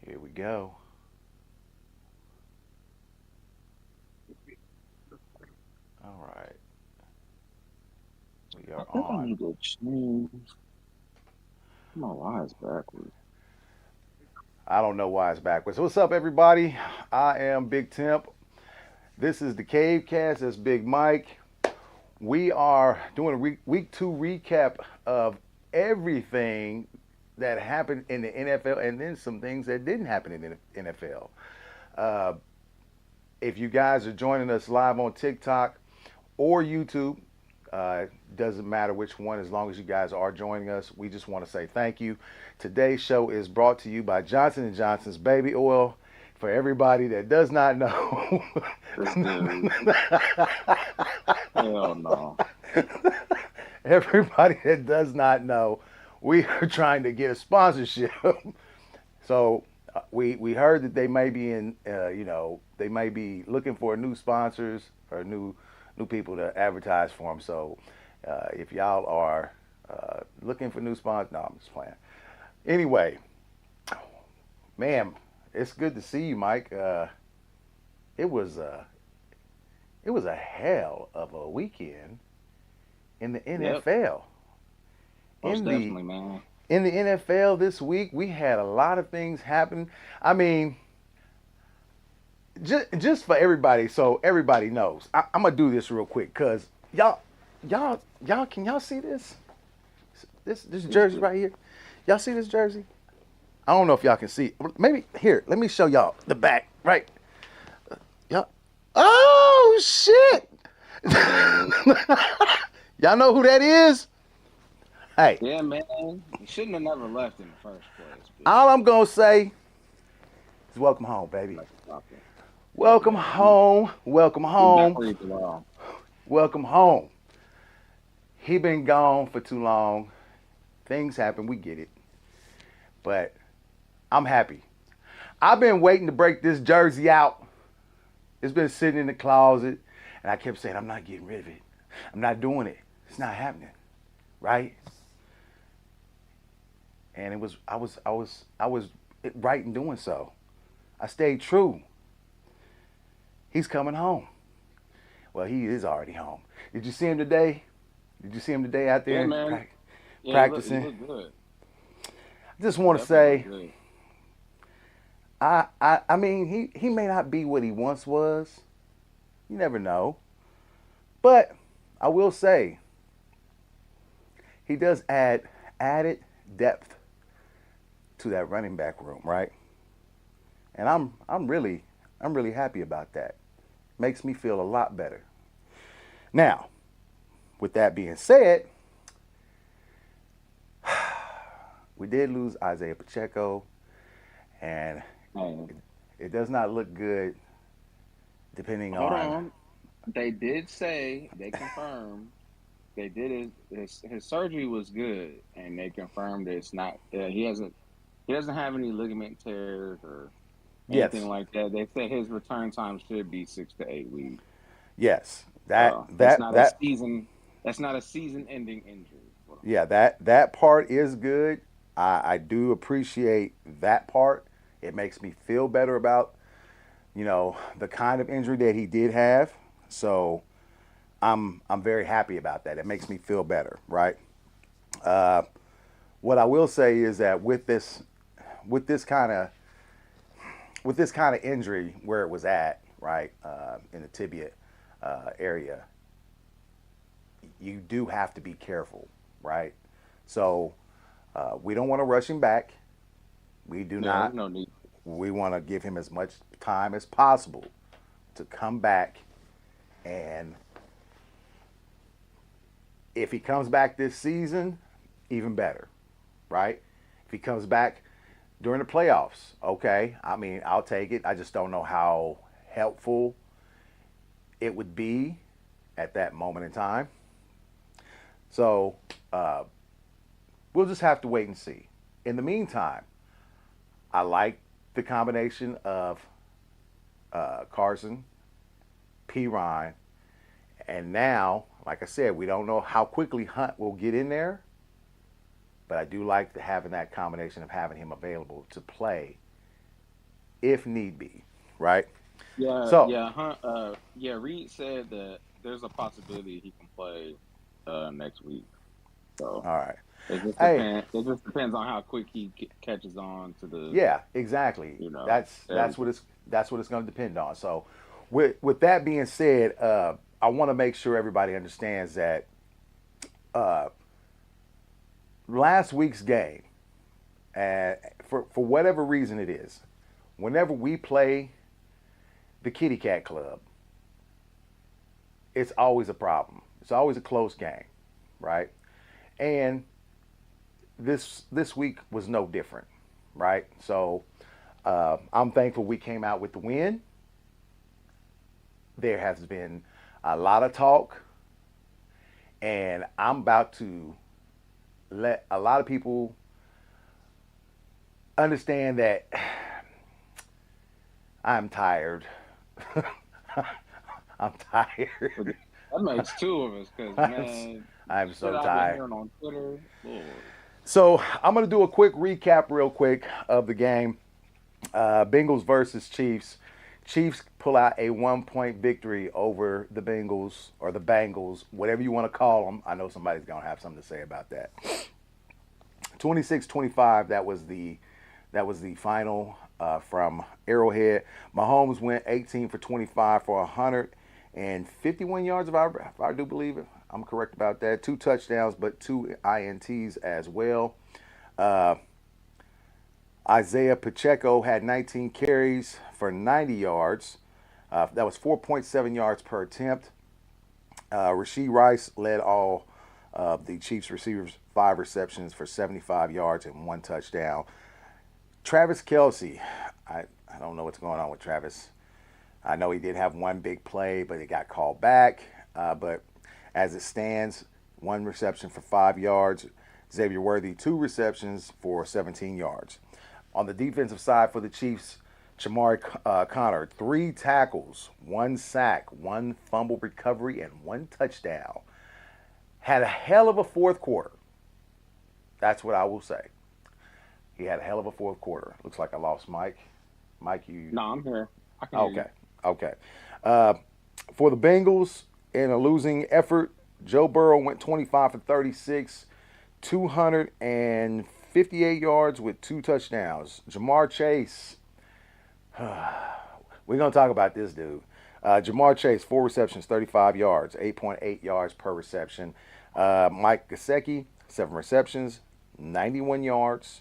Here we go. All right. We I are think I on. need to change my wires backwards. I don't know why it's backwards. What's up, everybody? I am Big Temp. This is the Cave Cast. That's Big Mike. We are doing a week two recap of everything that happened in the NFL and then some things that didn't happen in the NFL. Uh, if you guys are joining us live on TikTok or YouTube, doesn't matter which one, as long as you guys are joining us. We just want to say thank you. Today's show is brought to you by Johnson& Johnson's Baby Oil. For everybody that does not know, This dude, hell no. everybody that does not know, we are trying to get a sponsorship. So we heard that they may be in, they may be looking for new sponsors or new people to advertise for them. So if y'all are looking for new sponsors, no, I'm just playing. Anyway, man, it's good to see you, Mike. It was it was a hell of a weekend in the Yep, NFL. most In the definitely, man. in the NFL this week, we had a lot of things happen. I mean, just for everybody, so everybody knows. I'm gonna do this real quick, cause y'all, can y'all see this? This This jersey dude. right here. Y'all see this jersey? I don't know if y'all can see. Maybe here. Let me show y'all the back. Right. Y'all. Oh shit! Yeah, Y'all know who that is? Hey, yeah, man. You shouldn't have never left in the first place, Big. all I'm gonna say is welcome home, baby. Like, stop it. Yeah, Welcome man. You home. Welcome get back home. where you belong. Welcome home. He been gone for too long. Things happen. We get it. But I'm happy. I've been waiting to break this jersey out. It's been sitting in the closet, and I kept saying, I'm not getting rid of it. I'm not doing it. It's not happening. Right? And I was right in doing so. I stayed true. He's coming home. Well, he is already home. Did you see him today? Did you see him today out Yeah, there man. Yeah, he practicing? looked good. I just He want to definitely looked say, good. I mean, he may not be what he once was. You never know. But I will say, he does add added depth to that running back room, right? And I'm really happy about that. Makes me feel a lot better. Now, with that being said, we did lose Isaiah Pacheco, and Hey, it does not look good depending hold on. on. They did say they confirmed they did his surgery was good, and they confirmed it's not. He doesn't have any ligament tears or anything Yes, like that. They said his return time should be 6 to 8 weeks. yes, that So that's that not a that season. That's not a season-ending injury. Is what I'm yeah, saying. that part is good. I do appreciate that part. It makes me feel better about the kind of injury that he did have. So I'm very happy about that. It makes me feel better, right? Uh, what I will say is that with this kind of with this kind of injury where it was at, right, in the tibia area, you do have to be careful, right? So we don't want to rush him back. We do Yeah, there's not. no need. We want to give him as much time as possible to come back. And if he comes back this season, even better, right? If he comes back during the playoffs, okay. I mean, I'll take it. I just don't know how helpful it would be at that moment in time. So uh, we'll just have to wait and see. In the meantime, I like the combination of Carson, P. Ryan, and now, like I said, we don't know how quickly Hunt will get in there, but I do like having that combination of having him available to play if need be, right? Yeah, So, yeah, yeah. Reed said that there's a possibility he can play next week. So all right. it just Hey, depends. It just depends on how quick he catches on to the, yeah, exactly. you know, That's what everything. it's going to depend on. So, with that being said, I want to make sure everybody understands that last week's game, and for whatever reason it is, whenever we play the Kitty Cat Club, it's always a problem. It's always a close game, right? And this week was no different, right? So I'm thankful we came out with the win. There has been a lot of talk, and I'm about to let a lot of people understand that I'm tired. I'm tired. But that makes two of us, because I'm, man, I'm shit so I've been tired. hearing on Twitter, Lord. So I'm going to do a quick recap, real quick, of the game. Bengals versus Chiefs. Chiefs pull out a 1 point victory over the Bengals, or the Bengals, whatever you want to call them. I know somebody's going to have something to say about that. 26-25. That was the final from Arrowhead. Mahomes went 18 for 25 for 151 yards, if I do believe it. I'm correct about that. 2 touchdowns, but 2 INTs as well. Uh, Isaiah Pacheco had 19 carries for 90 yards. That was 4.7 yards per attempt. Rashee Rice led all of the Chiefs receivers, 5 receptions for 75 yards and 1 touchdown. Travis Kelce, I don't know what's going on with Travis. I know he did have one big play, but it got called back. But as it stands, 1 reception for 5 yards. Xavier Worthy, 2 receptions for 17 yards. On the defensive side for the Chiefs, Jamari Connor, 3 tackles, 1 sack, 1 fumble recovery, and 1 touchdown. Had a hell of a fourth quarter. That's what I will say. He had a hell of a fourth quarter. Looks like I lost Mike. Mike, you No, I'm here. I can hear you. okay? Okay. Uh, for the Bengals, in a losing effort, Joe Burrow went 25 for 36, 258 yards with 2 touchdowns. Jamar Chase, we're going to talk about this dude. Jamar Chase, 4 receptions, 35 yards, 8.8 yards per reception. Mike Gesicki, 7 receptions, 91 yards,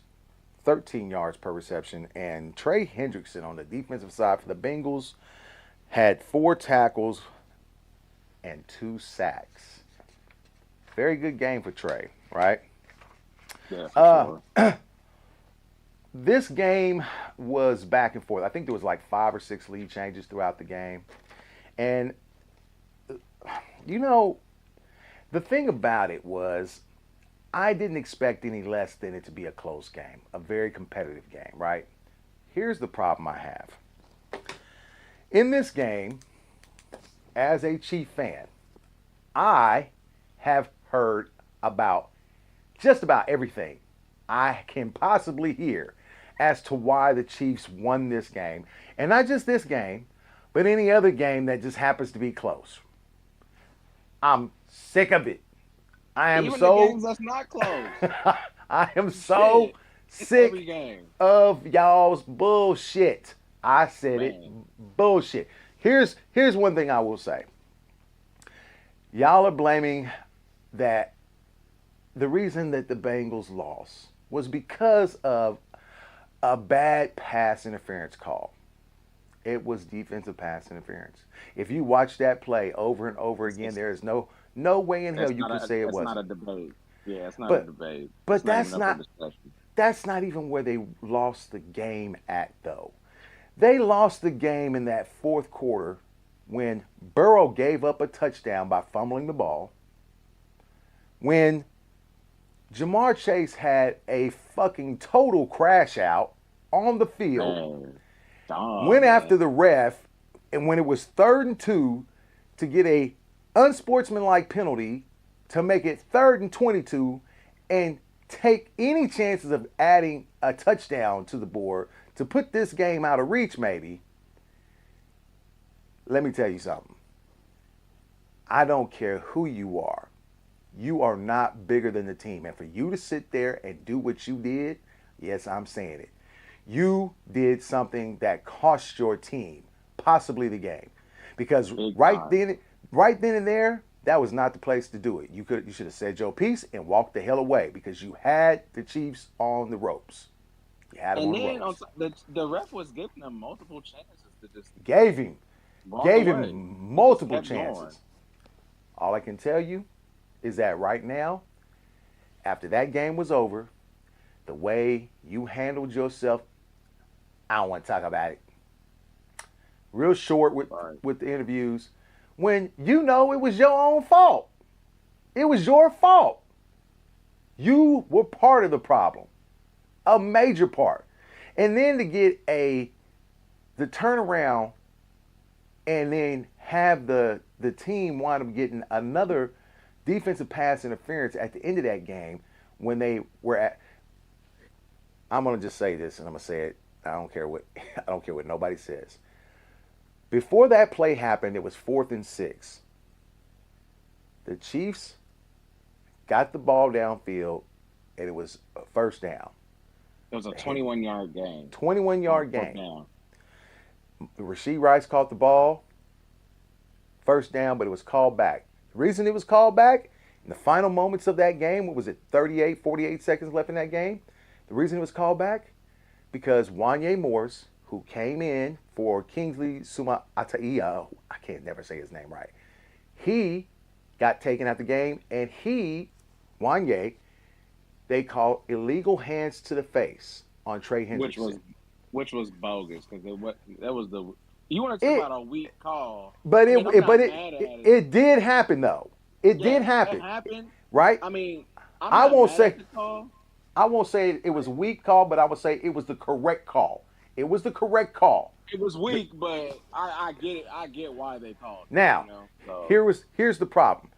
13 yards per reception. And Trey Hendrickson on the defensive side for the Bengals had 4 tackles and 2 sacks. Very good game for Trey, right? Yeah, for Uh, sure. this game was back and forth. I think there was like 5 or 6 lead changes throughout the game. And, you know, the thing about it was I didn't expect any less than it to be a close game, a very competitive game, right? Here's the problem I have. In this game, as a Chief fan, I have heard about just about everything I can possibly hear as to why the Chiefs won this game. And not just this game, but any other game that just happens to be close. I'm sick of it. I am Even the so games that's not close. I am so Shit. It's every sick game. of y'all's bullshit. I said it. Man. Bullshit. Here's one thing I will say. Y'all are blaming that the reason that the Bengals lost was because of a bad pass interference call. It was defensive pass interference. If you watch that play over and over It's, again, it's, there is no way in hell it's you not can a say it it's not wasn't. a debate. Yeah, it's not a But debate. It's but not even up for discussion. that's not even where they lost the game at though. They lost the game in that fourth quarter when Burrow gave up a touchdown by fumbling the ball. When Jamar Chase had a fucking total crash out on the field, Man. Dumb, went after man. the ref, and when it was 3rd and 2 to get a unsportsmanlike penalty to make it 3rd and 22 and take any chances of adding a touchdown to the board to put this game out of reach, maybe, let me tell you something. I don't care who you are. You are not bigger than the team. And for you to sit there and do what you did, yes, I'm saying it. You did something that cost your team possibly the game. Because Big right time. then and there, that was not the place to do it. You should have said your piece and walked the hell away because you had the Chiefs on the ropes. You had them And on the then ropes. the ref was giving them multiple chances to just Gave him walk gave away. him He just multiple kept going. chances. All I can tell you is that right now, after that game was over, the way you handled yourself, I don't want to talk about it. Real short Right. with the interviews, when you know it was your own fault. It was your fault. You were part of the problem, a major part. And then to get the turnaround and then have the team wind up getting another defensive pass interference at the end of that game when they were at. I'm gonna just say this, and I'm gonna say it. I don't care what I don't care what nobody says. Before that play happened, it was 4th and 6. The Chiefs got the ball downfield, and it was a first down. It was a 21-yard game. 21-yard Fourth game. down. Rasheed Rice caught the ball, first down, but it was called back. The reason it was called back in the final moments of that game, what was it, 38, 48 seconds left in that game? The reason it was called back, because Wanye Morris, who came in for Kingsley Suma-Ataiya, I can't never say his name right, he got taken out the game, and Wanye, they called illegal hands to the face on Trey Hendrickson. Which was bogus because that was the you want to talk about a weak call. But I mean, I'm not mad at it. it did happen though. It Yeah, did happen. it happened. Right? I mean, I'm I not won't mad say at the call. I won't say it was a weak call, but I would say it was the correct call. It was the correct call. It was weak, but I get it. I get why they called it. Now, So. here's the problem.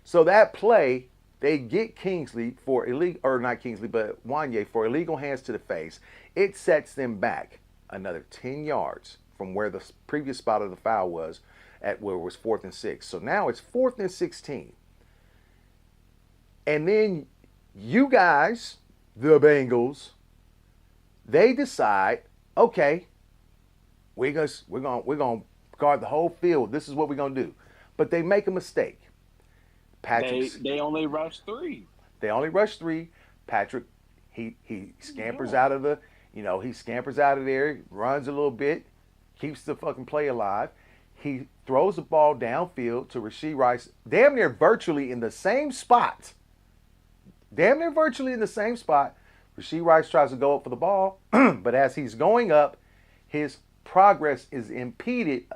So that play, they get Kingsley for illegal, or not Kingsley, but Wanye for illegal hands to the face. It sets them back another 10 yards from where the previous spot of the foul was at where it was 4th and 6. So now it's 4th and 16. And then you guys, the Bengals, they decide, okay, we're gonna guard the whole field. This is what we're gonna do. But they make a mistake. They only rushed 3. They only rush 3. Patrick, he scampers out of the, he scampers out of there, runs a little bit, keeps the fucking play alive. He throws the ball downfield to Rasheed Rice, damn near virtually in the same spot. Damn near virtually in the same spot. Rasheed Rice tries to go up for the ball, but as he's going up, his progress is impeded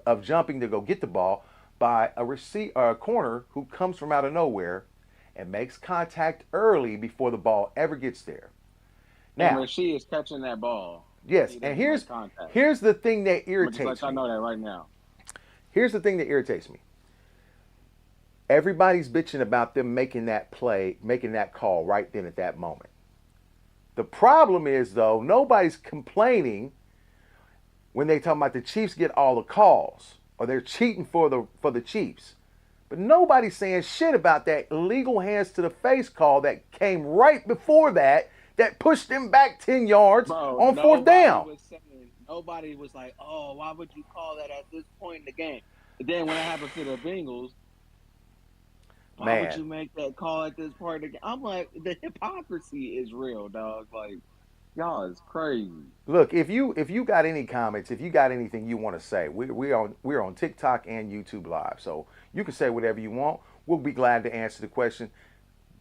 of jumping to go get the ball by a corner who comes from out of nowhere and makes contact early before the ball ever gets there. Now, and Rasheed is catching that ball. Yes, and here's the thing that irritates me. I know that right now. Here's the thing that irritates me. Everybody's bitching about them making that play, making that call right then at that moment. The problem is, though, nobody's complaining when they talk about the Chiefs get all the calls or they're cheating for the Chiefs. But nobody's saying shit about that illegal hands to the face call that came right before that pushed them back 10 yards on 4th down. Nobody was like, oh, why would you call that at this point in the game? But then when it happened to the Bengals, why would you make that call at this part of the game? I'm like, the hypocrisy is real, dog. Like, y'all is crazy. Look, if you got any comments, if you got anything you want to say, we're on TikTok and YouTube Live, so you can say whatever you want. We'll be glad to answer the question.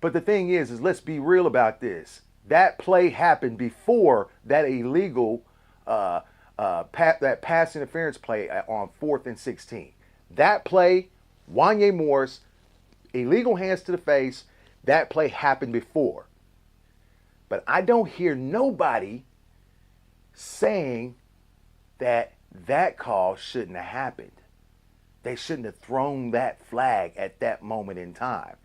But the thing is let's be real about this. That play happened before that illegal that pass interference play on 4th and 16. That play, Wanye Morris, illegal hands to the face. That play happened before. But I don't hear nobody saying that call shouldn't have happened. They shouldn't have thrown that flag at that moment in time.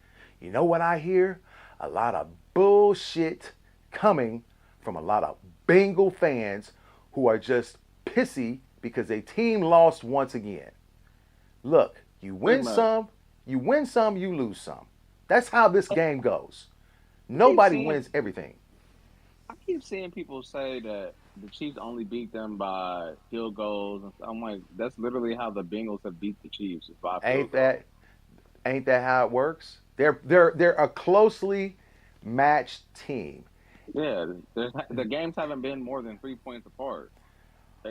You know what I hear? A lot of bullshit coming from a lot of Bengal fans who are just pissy because a team lost once again. Look, Pretty much. you win some, you lose some. That's how this game goes. I keep Nobody seeing wins everything. I keep seeing people say that the Chiefs only beat them by field goals, and I'm like, that's literally how the Bengals have beat the Chiefs is by field Ain't goals. that ain't that how it works? They're a closely matched team. Yeah, the games haven't been more than 3 points apart,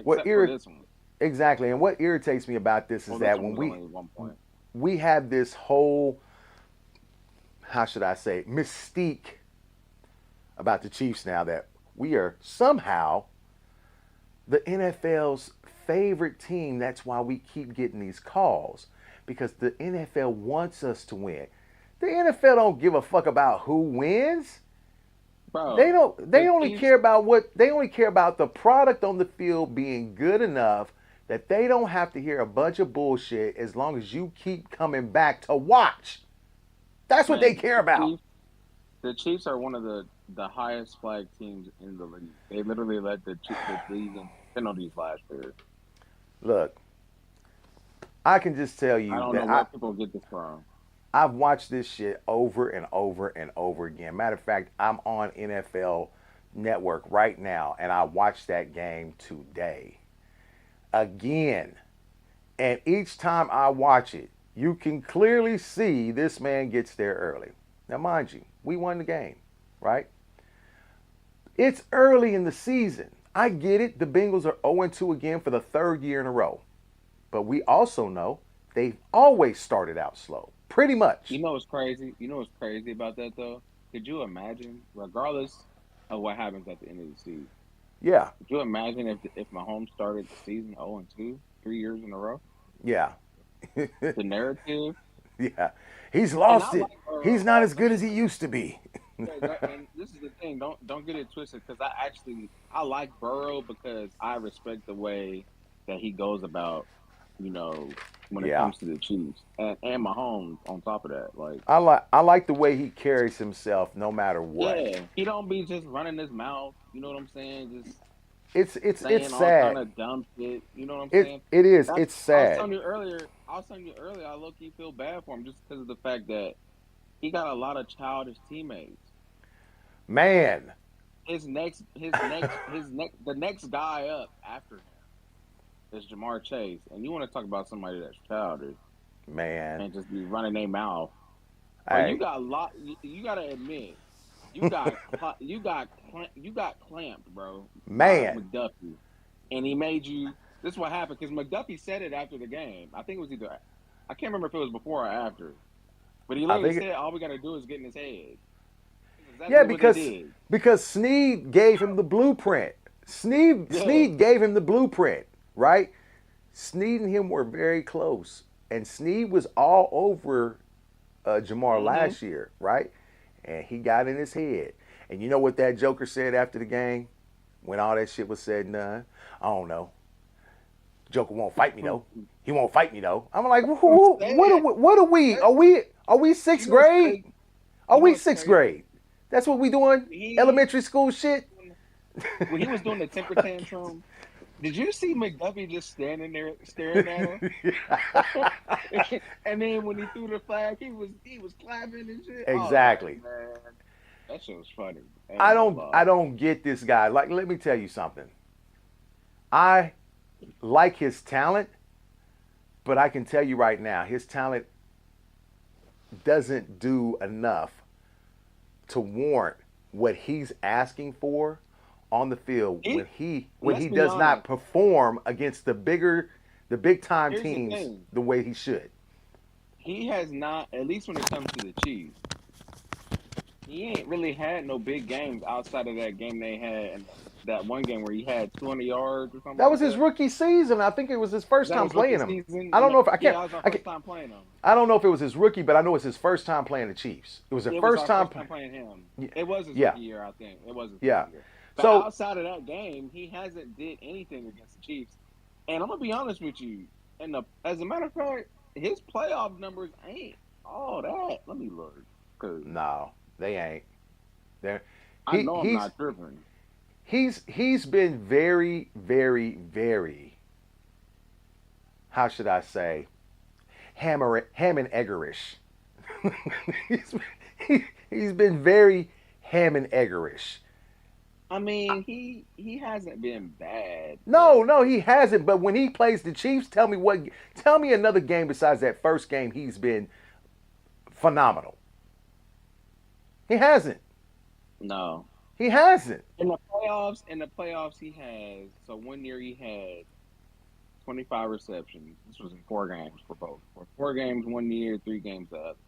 What except for irrit this one. exactly, and what irritates me about this is Well, this that one when was only 1 point. we have this whole, how should I say, mystique about the Chiefs now that we are somehow the NFL's favorite team. That's why we keep getting these calls because the NFL wants us to win. The NFL don't give a fuck about who wins. They Bro, don't. They the only Chiefs, care about what they only care about the product on the field being good enough that they don't have to hear a bunch of bullshit as long as you keep coming back to watch. That's what they man, care about. The Chiefs are one of the highest flag teams in the league. They literally led the league in penalties last year. Look, I can just tell I you don't know that where people get this from. I've watched this shit over and over and over again. Matter of fact, I'm on NFL Network right now and I watched that game today. Again. And each time I watch it, you can clearly see this man gets there early. Now, mind you, we won the game, right? It's early in the season. I get it. The Bengals are 0-2 again for the third year in a row. But we also know they've always started out slow, pretty much. You know what's crazy? You know what's crazy about that though? Could you imagine, regardless of what happens at the end of the season, Yeah, could you imagine if Mahomes started the season 0-2, 3 years in a row? yeah, The narrative, yeah. He's and I lost it. like He's Burrow not as good as already. he used to be. Yeah, and this is the thing. Don't get it twisted because I like Burrow because I respect the way that he goes about, you know, when it Yeah. comes to the Chiefs and Mahomes on top of that. Like, I like the way he carries himself no matter what. yeah, he don't be just running his mouth. You know what I'm saying? Just It's saying all kind sad. of dumb shit. You know what I'm It saying? it is. That's It's sad. I was telling you earlier. I low key feel bad for him just because of the fact that he got a lot of childish teammates. Man, The next guy up after him is Jamar Chase, and you want to talk about somebody that's childish man. and just be running their mouth, bro. You Hey, got a lot. You got to admit, you got clamped, bro, by man. McDuffie, and he made you. This is what happened because McDuffie said it after the game. I think it was either I can't remember if it was before or after, but he I literally think said all we got to do is get in his head. That's yeah, exactly what they did. because Snead gave him the blueprint. Yeah. Snead gave him the blueprint, right? Snead and him were very close, and Snead was all over Jamar Hmm. last year, right? And he got in his head. And you know what that Joker said after the game when all that shit was said and done? I don't know. Joker won't fight me though. He won't fight me though. I'm like, Who what are said we? What are we? that? Are we You sixth know what's grade? crazy? Are You know we what's sixth crazy? grade? That's what we doing? He Elementary school shit? when he was doing the temper tantrum. Did you see McDuffie just standing there staring at him? And then when he threw the flag, he was clapping and shit. I was like, Exactly. man, that shit was funny. I I ain't gonna don't I lie. don't get this guy. Like, let me tell you something. I like his talent, but I can tell you right now, his talent doesn't do enough to warrant what he's asking for on the field He when let's he be does not honest. perform against the big time Here's the teams thing. the way he should. He has not, at least when it comes to the Chiefs, he ain't really had no big games outside of that game they had and that one game where he had 200 yards or something That like was his that. rookie season. I think it was his first That time was rookie playing him. season. I don't know if Yeah, that was our I can't first time playing him. I don't know if it was his rookie, but I know it's his first time playing the Chiefs. It was the It was first our time. first time playing him. Yeah, It was his yeah, rookie year, I think. It was his yeah. rookie year. But So outside of that game, he hasn't did anything against the Chiefs. And I'm gonna be honest with you. And as a matter of fact, his playoff numbers ain't all that. Let me look, cause no, they ain't. They're, I he know I'm he's not tripping. he's been very, very, very, how should I say, ham and eggerish. he's, he's been very ham and eggerish. I mean, he hasn't been bad, No, but no, he hasn't. But when he plays the Chiefs, tell me another game besides that first game he's been phenomenal. He hasn't. no. He hasn't. In the playoffs, he has. So one year he had 25 receptions. This was in 4 games for both. For 4 games one year, 3 games the other.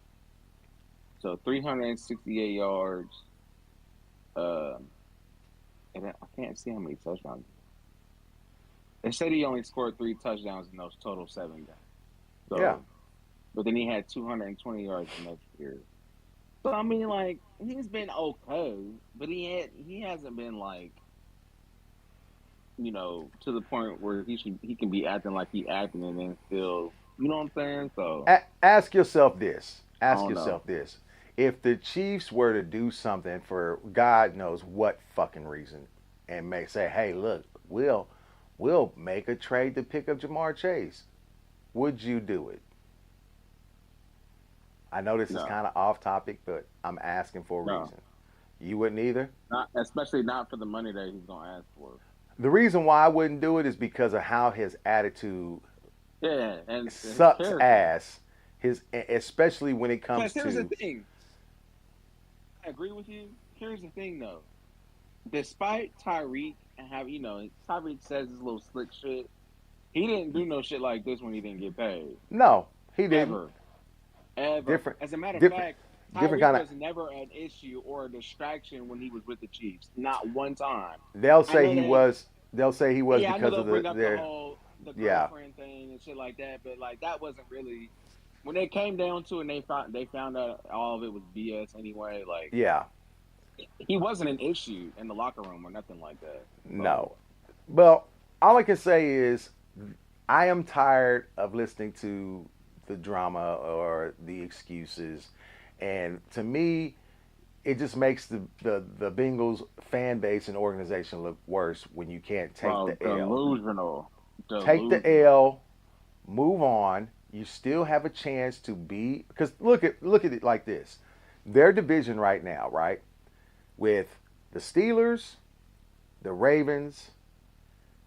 So 368 yards. Uh, and I can't see how many touchdowns. They said he only scored 3 touchdowns in those total 7 games. Yeah. So, but then he had 220 yards the next year. So I mean, like he's been okay, but he hasn't been like to the point where he can be acting like he acting and then still what I'm saying. So Ask yourself this. I Ask don't know. yourself this. If the Chiefs were to do something for God knows what fucking reason, and may say, "Hey, look, we'll make a trade to pick up Jamar Chase," would you do it? I know this is No, kind of off topic, but I'm asking for a no, reason. You wouldn't either. not especially not for the money that he's gonna ask for. The reason why I wouldn't do it is because of how his attitude Yeah, and his sucks character. ass. Especially when it Because comes here's the to thing. I agree with you. Here's the thing, though. Despite Tyreek and Tyreek says his little slick shit. He didn't do no shit like this when he didn't get paid. no, he didn't. Ever. Ever. Different, As a matter of different, fact, different Tyreek kind of. was never an issue or a distraction when he was with the Chiefs. Not one time. They'll I say know he they was. They'll say he was yeah, I know because they'll of bring up the their. whole the Yeah, girlfriend thing and shit like that, but like that wasn't really when they came down to it and they found out all of it was BS anyway, like yeah, he wasn't an issue in the locker room or nothing like that. So no. Well, all I can say is I am tired of listening to the drama or the excuses, and to me, it just makes the Bengals fan base and organization look worse when you can't take bro, the L. delusional. Take the Delusional. L, move on. You still have a chance to be because look at it like this. Their division right now, right? With the Steelers, the Ravens,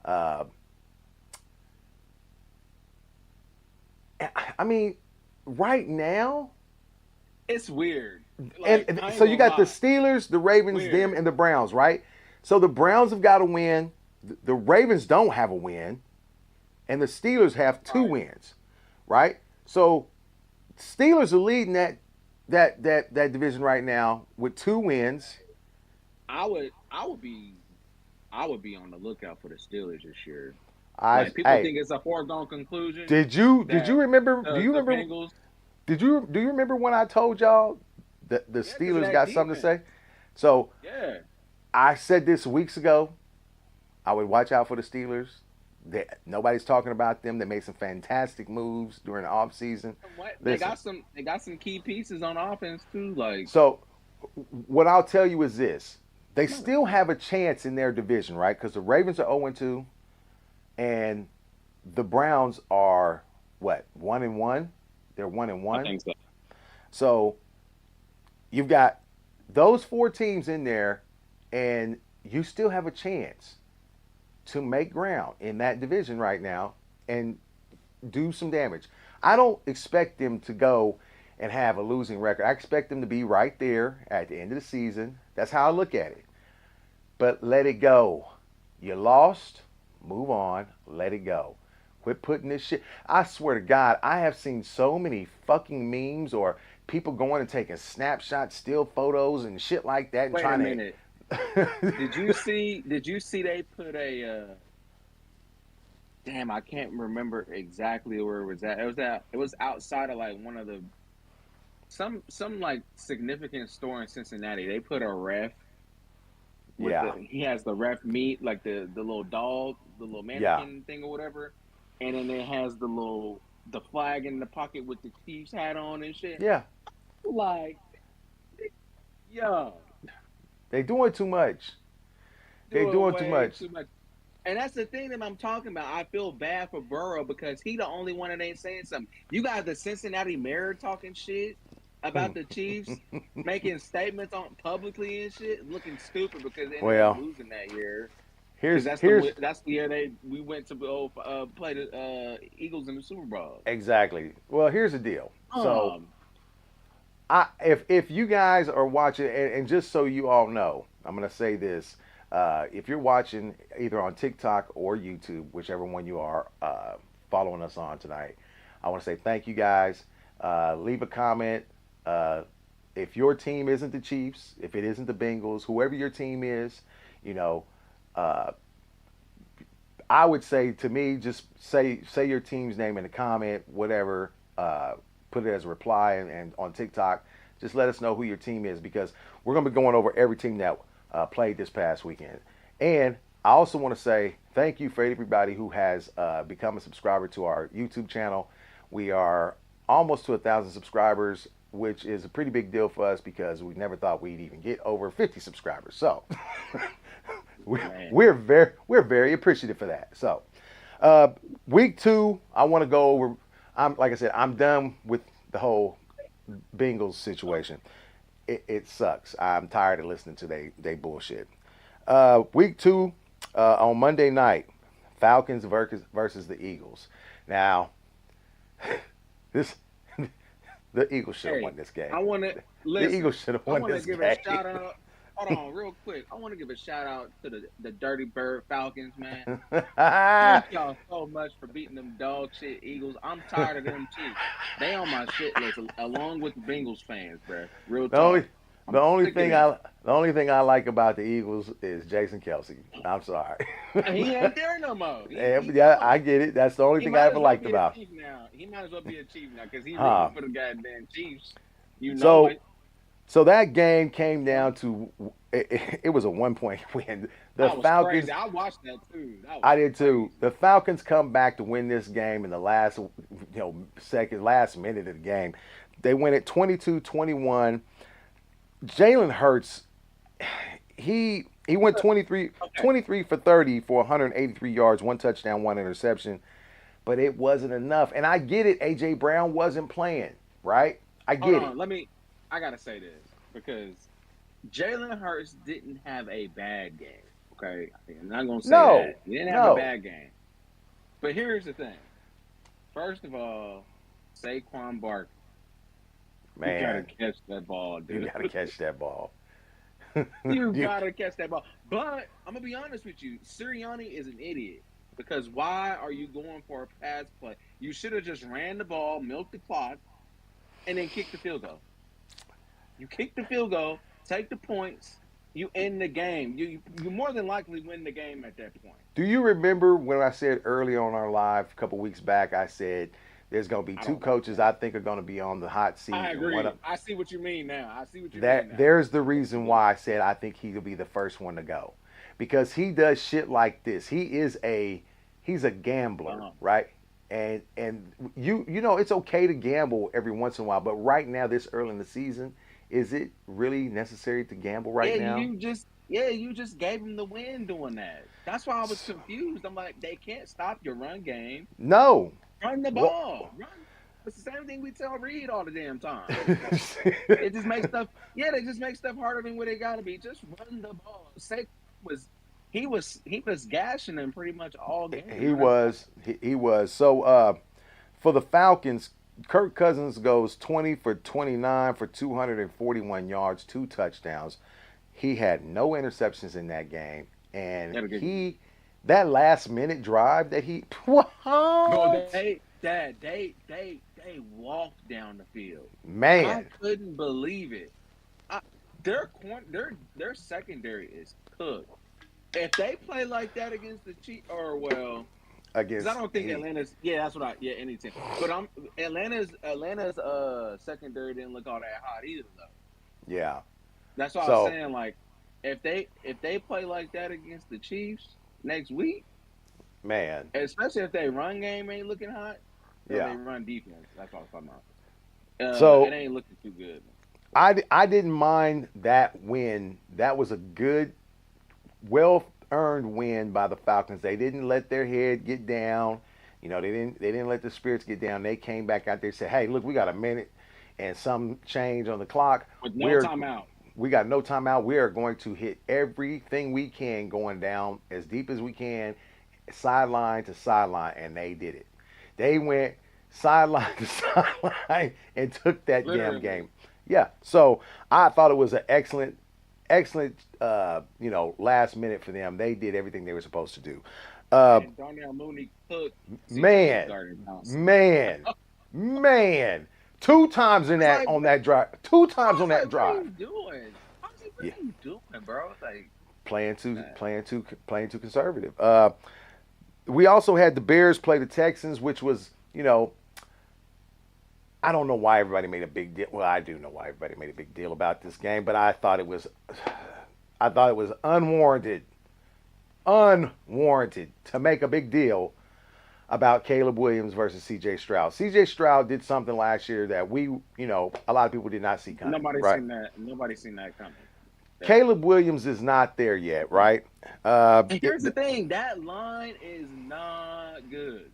uh, I mean, right now, It's weird. Like, and I ain't so you gonna got the lie. Steelers, the Ravens, them, Weird. and the Browns, right? So the Browns have got to win. The Ravens don't have a win, and the Steelers have two Right. wins, right? So Steelers are leading that division right now with two wins. I would be on the lookout for the Steelers this year. I Like people hey, think it's a foregone conclusion did you that remember? Do you the remember? Bengals, Do you remember when I told y'all that the yeah, because of Steelers that got something to defense. say? So Yeah. I said this weeks ago. I would watch out for the Steelers. Nobody's talking about them. They made some fantastic moves during the offseason. What they Listen, got some key pieces on offense too. Like so what I'll tell you is this. They no, still have a chance in their division, right? Because the Ravens are 0-2 and the Browns are what? 1-1? They're 1 and I 1. think so. So you've got those four teams in there and you still have a chance to make ground in that division right now and do some damage. I don't expect them to go and have a losing record. I expect them to be right there at the end of the season. That's how I look at it. But let it go. You lost, move on, let it go. Quit putting this shit. I swear to God, I have seen so many fucking memes or people going and taking snapshots, still photos and shit like that and Wait a trying minute. to. Did you see they put a damn, I can't remember exactly where it was at. It was outside of like one of the some like significant store in Cincinnati. They put a ref with Yeah, he has the ref meat, like the little dog, the little yeah, mannequin thing or whatever. And then it has the flag in the pocket with the Chiefs hat on and shit. yeah. Like, yo, They doing too much. They're doing doing too way much. too much. And that's the thing that I'm talking about. I feel bad for Burrow because he the only one that ain't saying something. You got the Cincinnati mayor talking shit about the Chiefs, making statements on publicly and shit, looking stupid because they ended up Well, losing that year. Because here's here's that's the year we went to play the Eagles in the Super Bowl. exactly. Well, here's the deal. So Um, if you guys are watching, and just so you all know, I'm gonna say this: if you're watching either on TikTok or YouTube, whichever one you are following us on tonight, I want to say thank you guys. Leave a comment. Uh, if your team isn't the Chiefs, if it isn't the Bengals, whoever your team is, you know, uh, I would say to me, just say your team's name in the comment, whatever. Put it as a reply, and on TikTok, just let us know who your team is because we're gonna be going over every team that played this past weekend. And I also want to say thank you for everybody who has become a subscriber to our YouTube channel. We are almost to 1,000 subscribers, which is a pretty big deal for us because we never thought we'd even get over 50 subscribers. So we, we're very appreciative for that. So uh, week two, I want to go over. I'm like I said, I'm done with the whole Bengals situation. It sucks. I'm tired of listening to they bullshit. Week two on Monday night, Falcons versus the Eagles. Now, this the Eagles should have hey, won this game. I want to The listen. Eagles should have I won want to this give a game. shout out. Hold on, real quick. I want to give a shout out to the Dirty Bird Falcons, man. Thank y'all so much for beating them dog shit Eagles. I'm tired of them too. They on my shit list along with the Bengals fans, bro. Real The only talk. the I'm only sick of thing them. I like about the Eagles is Jason Kelsey. I'm sorry. He ain't there no more. He Yeah, I gone. get it. That's the only He thing I might ever as well liked be a about. chief now. He might as well be a chief now because he Huh. rooting for the goddamn Chiefs. You know So it. so that game came down to it was a 1 point win. The That was crazy. Falcons, I watched that too. That I was did too. crazy. The Falcons come back to win this game in the last last minute of the game. They win it 22-21. Jalen Hurts, he went But 23, okay, 23 for 30 for 183 yards, one touchdown, one interception, but it wasn't enough. And I get it, AJ Brown wasn't playing, right? I hold get it. on. I gotta say this because Jalen Hurts didn't have a bad game. Okay, I'm not gonna say No, that he didn't have a no, bad game. But here's the thing. First of all, Saquon Barkley, you gotta man, catch that ball, you dude. got to catch that ball. You you, gotta catch that ball. But I'm gonna be honest with you, Sirianni is an idiot. Because why are you going for a pass play? You should have just ran the ball, milked the clock, and then kicked the field goal. You kick the field goal, take the points, you end the game. You more than likely win the game at that point. do you remember when I said early on our live a couple weeks back? I said there's going to be I two don't remember coaches I that. think are going to be on the hot I seat, and one agree. of I see what you mean now. I see what you mean that now. there's the Yes, you reason do. why I said I think he'll be the first one to go because he does shit like this. He's a gambler, Uh-huh. right? And you know it's okay to gamble every once in a while, but right now this early in the season, is it really necessary to gamble right now? You just gave him the win doing that. That's why I was confused. I'm like, they can't stop your run game. No. Run the What? ball. Run. It's the same thing we tell Reed all the damn time. It just makes stuff. Yeah, they just make stuff harder than what it got to be. Just run the ball. Saquon was he was gashing them pretty much all game, he bro. was he was so for the Falcons. Kirk Cousins goes 20 for 29 for 241 yards, two touchdowns. He had no interceptions in that game, and That'll get you. that last minute drive that he Bro, what they walked down the field. I man, couldn't believe it. I, their secondary is cooked. If they play like that against the Chiefs, or well, because I against don't think he Atlanta's. Yeah, that's what any team. But Atlanta's secondary didn't look all that hot either though. yeah. That's what I was So saying. Like if they play like that against the Chiefs next week, man, especially if they run game ain't looking hot, or yeah. they run defense. That's what I'm talking about. It So ain't looking too good. I didn't mind that win. That was a good, well earned win by the Falcons. They didn't let their head get down. They didn't let the spirits get down. They came back out there and said, "Hey, look, we got a minute and some change on the clock. with no We're timeout. we got no timeout. We are going to hit everything we can going down as deep as we can, sideline to sideline," and they did it. They went sideline to sideline and took that damn Literally. game. Yeah. So I thought it was an excellent, last minute for them. They did everything they were supposed to do. Uh, And Darnell Mooney cooked CJ man, Gardner Johnson. man, man. Two times in It's that like, on that drive. Two I times was on that like, what are drive. you doing? I was like, what Yeah, are you doing, bro? Like, man. playing too conservative. We also had the Bears play the Texans, which was, I don't know why everybody made a big deal. Well, I do know why everybody made a big deal about this game, but I thought it was unwarranted to make a big deal about Caleb Williams versus C.J. Stroud. C.J. Stroud did something last year that a lot of people did not see coming, Nobody right? seen that. Nobody seen that coming. Yeah. Caleb Williams is not there yet, right? And here's the thing: that line is not good.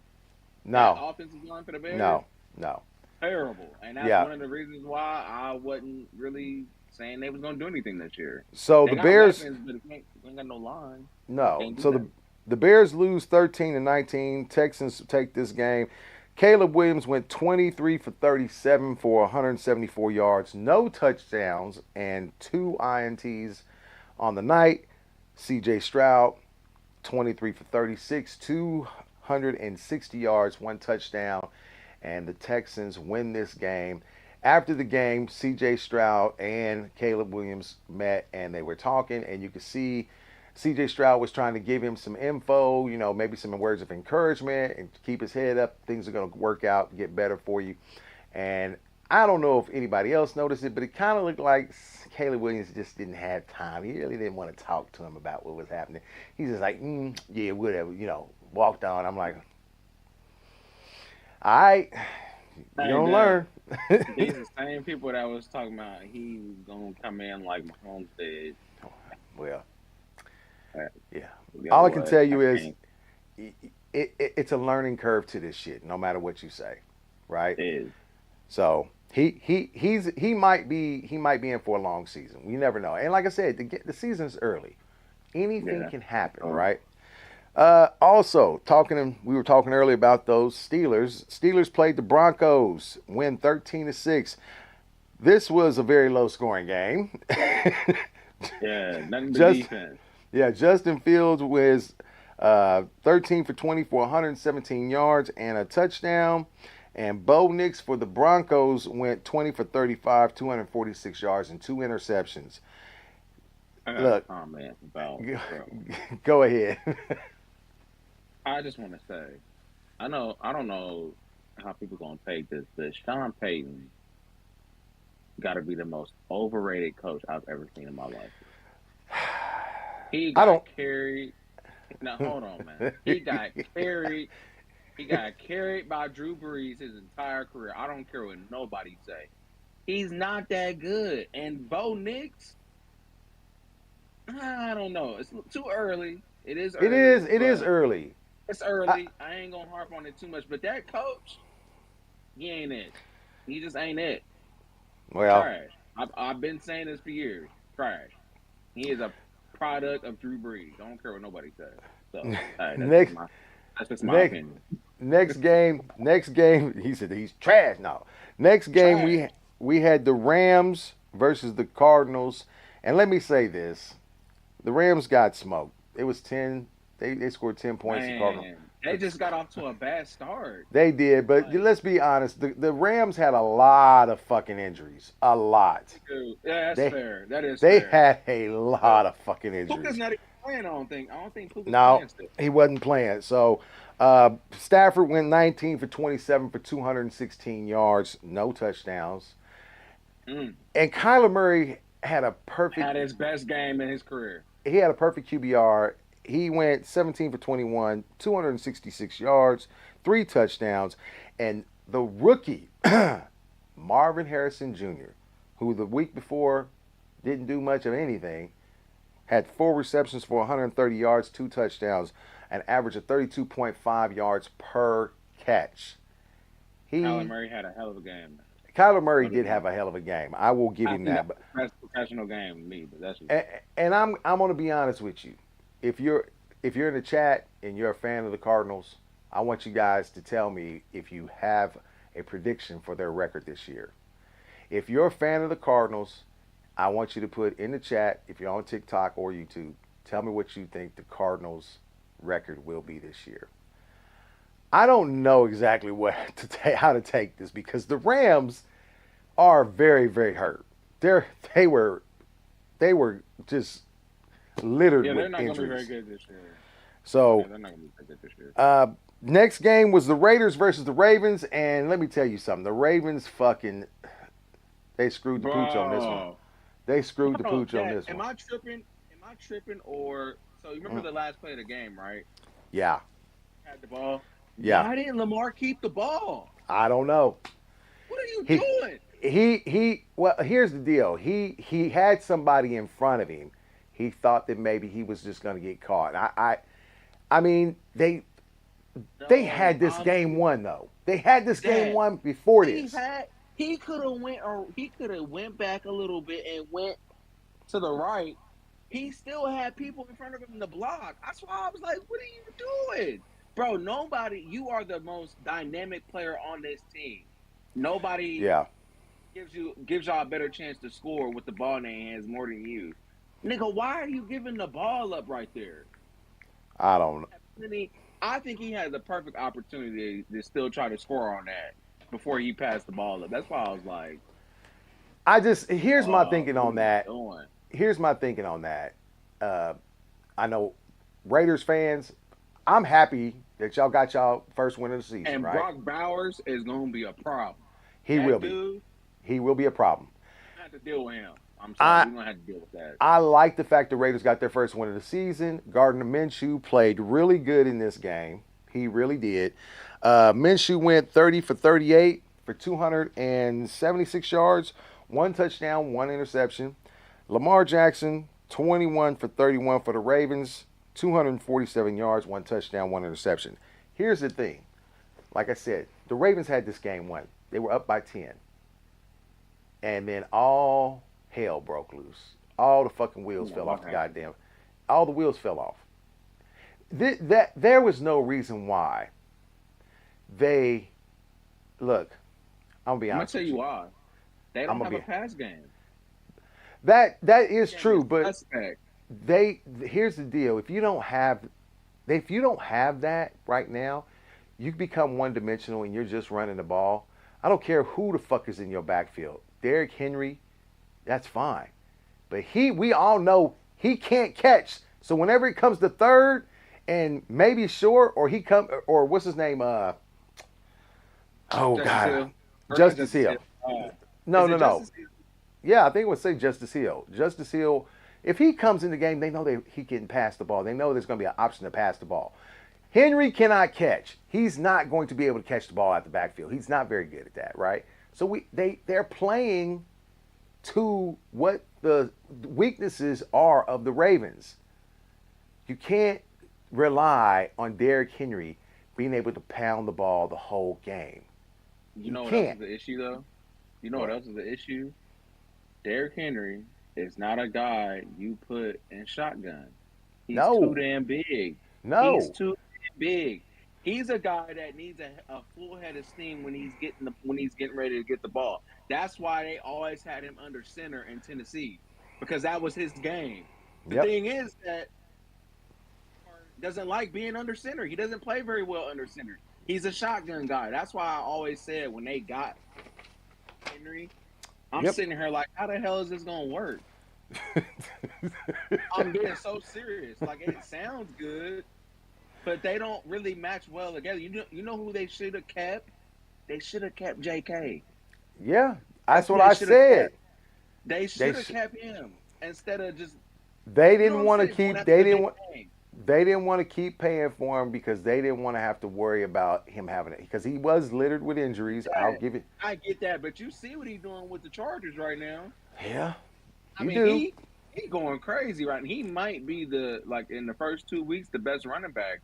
That No, offensive line for the Bears, no, no. terrible. And that's Yeah. one of the reasons why I wasn't really saying they was going to do anything this year. So They the got Bears, weapons, but they ain't got no line. no. Can't do So that. the Bears lose 13-19. Texans take this game. Caleb Williams went 23 for 37 for 174 yards, no touchdowns, and two INTs on the night. C.J. Stroud, 23 for 36, 260 yards, one touchdown, and the Texans win this game. After the game, C.J. Stroud and Caleb Williams met and they were talking, and you could see C.J. Stroud was trying to give him some info, maybe some words of encouragement and keep his head up. Things are going to work out, get better for you. And I don't know if anybody else noticed it, but it kind of looked like Caleb Williams just didn't have time. He really didn't want to talk to him about what was happening. He's just like, yeah, whatever, walked on. I'm like, all right, you Hey, don't learn. these the same people that was talking about he was going to come in like Mahomes did. Well, Uh, yeah. Guess All I can what? tell I you is can't. it's a learning curve to this shit, no matter what you say, right? It is. So he might be in for a long season. You never know. And like I said, the season's early. Anything Yeah. can happen, Oh, right? Also, we were talking earlier about those Steelers. Steelers played the Broncos, win 13-6. This was a very low scoring game. yeah, nothing but Just defense. Yeah, Justin Fields was 13 for 20 for 117 yards and a touchdown. And Bo Nix for the Broncos went 20 for 35, 246 yards and two interceptions. I got a Look, comment about, bro. go ahead. I just want to say, I don't know how people gonna take this, but Sean Payton got to be the most overrated coach I've ever seen in my life. He I got don't. carried. Now hold on, man. He got carried. He got carried by Drew Brees his entire career. I don't care what nobody say. He's not that good. And Bo Nix, I don't know. It's too early. It is It early, is. It is but early. it's I, early. I ain't gonna harp on it too much. But that coach, he ain't it. He just ain't it. well, Trash. I've been saying this for years. Trash. He is a product of Drew Brees. I don't care what nobody says. So next that's just my next opinion. next game. He said he's trash. No. Next game Trash. we had the Rams versus the Cardinals, and let me say this: the Rams got smoked. It was 10. They scored 10 points. The Cardinals. Man, they just got off to a bad start. They did, but Like, let's be honest. The Rams had a lot of fucking injuries. A lot. dude, yeah, that's They fair. That is they fair. had a lot of fucking Puka's injuries. not even playing. I don't think. I don't think Puka's No, playing still. he wasn't playing. So Stafford went 19 for 27 for 216 yards, no touchdowns. Mm. And Kyler Murray had a perfect Had his best game in his career. he had a perfect QBR. He went 17 for 21, 266 yards, three touchdowns, and the rookie Marvin Harrison Jr., who the week before didn't do much of anything, Had 4 receptions for 130 yards, 2 touchdowns, an average of 32.5 yards per catch. Kyler He Murray had a hell of a game. Kyler Murray No did debate. have a hell of a game. I will give I him think that. that's But the best professional game to me, but that's just and, and I'm going to be honest with you. If you're in the chat and you're a fan of the Cardinals, I want you guys to tell me if you have a prediction for their record this year. If you're a fan of the Cardinals, I want you to put in the chat, if you're on TikTok or YouTube, tell me what you think the Cardinals record will be this year. I don't know exactly how to take this because the Rams are very, very hurt. They were they were just littered yeah, with they're not gonna be very injuries. good this year. Yeah, So they're not gonna be very good this year. next game was the Raiders versus the Ravens, and let me tell you something: the Ravens fucking they screwed the pooch on this one. Bro. They screwed the Hold on, pooch on Jack, this am one. I tripping? Am I tripping or so you remember Mm, the last play of the game, right? yeah, Had the ball. yeah. Why didn't Lamar keep the ball? I don't know. What are you He doing? he. Well, here's the deal. He had somebody in front of him. He thought that maybe he was just going to get caught. I mean they No, had this game won though. They had this game Dad. won before He this. had he could have went or he could have went back a little bit and went to the right. He still had people in front of him in the block. That's why I was like, "What are you doing, bro? Nobody. You are the most dynamic player on this team. Nobody Yeah, gives y'all a better chance to score with the ball in their hands more than you, nigga. Why are you giving the ball up right there? I don't know. I think he has a perfect opportunity to still try to score on that before he passed the ball up. That's why I was like, I just here's my thinking what are on you that. doing? Here's my thinking on that. Uh, I know Raiders fans. I'm happy that y'all got y'all first win of the season, And right? Brock Bowers is going to be a problem. He will That be. dude, He will be a problem. I have to deal with him. I'm sorry, I we're going to have to deal with that. I like the fact the Raiders got their first win of the season. Gardner Minshew played really good in this game. He really did. Minshew went 30 for 38 for 276 yards, 1 touchdown, 1 interception. Lamar Jackson, 21 for 31 for the Ravens, 247 yards, 1 touchdown, 1 interception. Here's the thing. Like I said, the Ravens had this game won. They were up by 10. And then all hell broke loose. All the fucking wheels Yeah, fell what off the happened? goddamn. All the wheels fell off. That there was no reason why they look. I'm gonna be I'm going to honest tell with you you. why. They I'm don't gonna have a be pass game. that is Game is true, but suspect. they here's the deal. If you don't have that right now, you become one dimensional and you're just running the ball. I don't care who the fuck is in your backfield. Derrick Henry, that's fine. But we all know he can't catch. So whenever it comes to third and maybe short, or what's his name? Oh Justice God, Hill. Or not Justice Justice Hill. Hill. No, Is no, it no. Justice Hill? Yeah, I think it would say Justice Hill. Justice Hill. If he comes in the game, they know that he can pass the ball. They know there's going to be an option to pass the ball. Henry cannot catch. He's not going to be able to catch the ball out the backfield. He's not very good at that, right? So they're playing to what the weaknesses are of the Ravens. You can't rely on Derrick Henry being able to pound the ball the whole game. You You know what else can't. is the issue, though? You know what What? else is the issue? Derrick Henry is not a guy you put in shotgun. He's too No. damn big. He's No. too damn big. He's a guy that needs a full head of steam when he's getting ready to get the ball. That's why they always had him under center in Tennessee because that was his game. The Yep. thing is that doesn't like being under center. He doesn't play very well under center. He's a shotgun guy. That's why I always said when they got Henry, I'm Yep. sitting here like, how the hell is this gonna work? I'm being so serious. Like it sounds good, but they don't really match well together. You know who they should have kept? They should have kept J.K. Yeah. That's That's who what they I should have said. kept. They They should have sh- kept him instead of just they you know didn't what I'm want to saying going keep. after They the didn't big want. name. They didn't want to keep paying for him because they didn't want to have to worry about him having it because he was littered with injuries. I'll Yeah, give it. I get that, but you see what he's doing with the Chargers right now. Yeah, I you mean, do. he going crazy right. And he might be in the first 2 weeks the best running back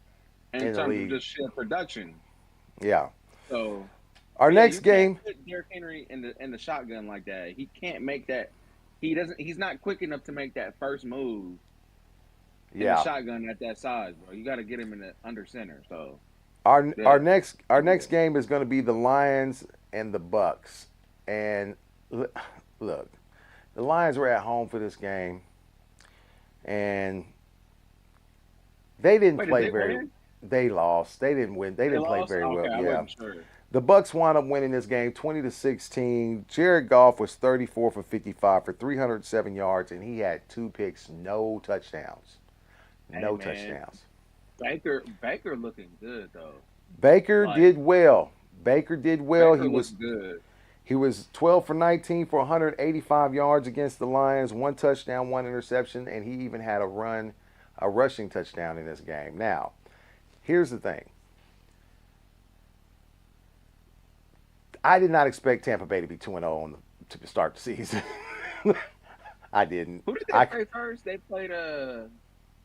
in in the terms of league. just sheer production. Yeah. So Our yeah, next you can't game, put Derrick Henry in the shotgun like that. He can't make that. He doesn't. He's not quick enough to make that first move in the yeah. shotgun at that size, bro. You got to get him in the under center. So Our yeah, our next our can't do next that. game is going to be the Lions and the Bucks. And look, the Lions were at home for this game, and they didn't Wait, did play they very. win? They lost. They didn't win. They They didn't play lost. very Okay, well. I Yeah. wasn't sure. The Bucks wound up winning this game 20-16. Jared Goff was 34 for 55 for 307 yards, and he had 2 picks, no touchdowns. Hey No man, touchdowns. Baker looking good though. Baker Like did well. Baker did well. Baker He looks was good. he was 12 for 19 for 185 yards against the Lions, 1 touchdown, 1 interception, and he even had a rushing touchdown in this game. Now, here's the thing. I did not expect Tampa Bay to be 2-0 to start the season. I didn't. Who did they I play first? They played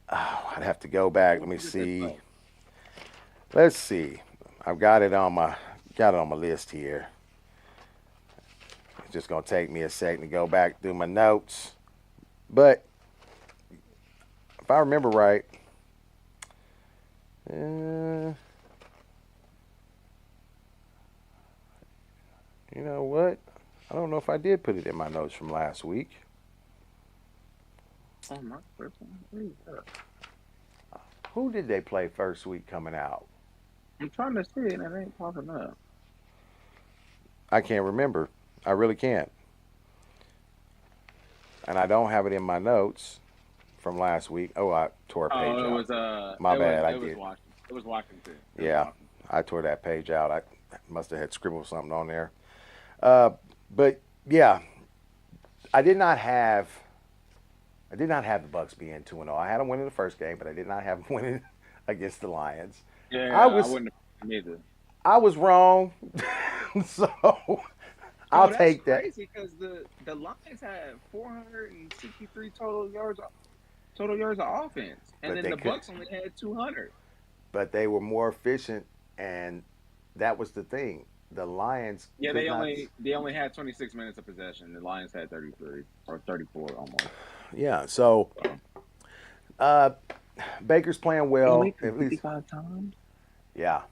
I'd have to go back. Let me who did they see. play? Let's see. I've got it on my list here. It's just gonna take me a second to go back through my notes. But if I remember right, uh, you know what? I don't know if I did put it in my notes from last week. Oh my goodness. Who did they play first week coming out? I'm trying to see it and it ain't popping up. I can't remember. I really can't. And I don't have it in my notes from last week. Oh, I tore a page Oh, it out. was My bad, I it was did. Washington. It was Washington. It was Yeah, Washington. I tore that page out. I must have had scribbled something on there. Uh, but yeah, I did not have the Bucks being 2-0. I had them winning the first game, but I did not have them winning against the Lions. I Yeah, I was wouldn't have either. I was wrong, so I'll Oh, that's take that. crazy because the Lions had 463 total yards of offense, and But then they the could, Bucks only had 200. but they were more efficient, and that was the thing. The Lions Yeah, could not. they only had 26 minutes of possession. The Lions had 33 or 34 almost. Yeah, so So uh, Baker's playing he well. only threw At least, 55 times yeah,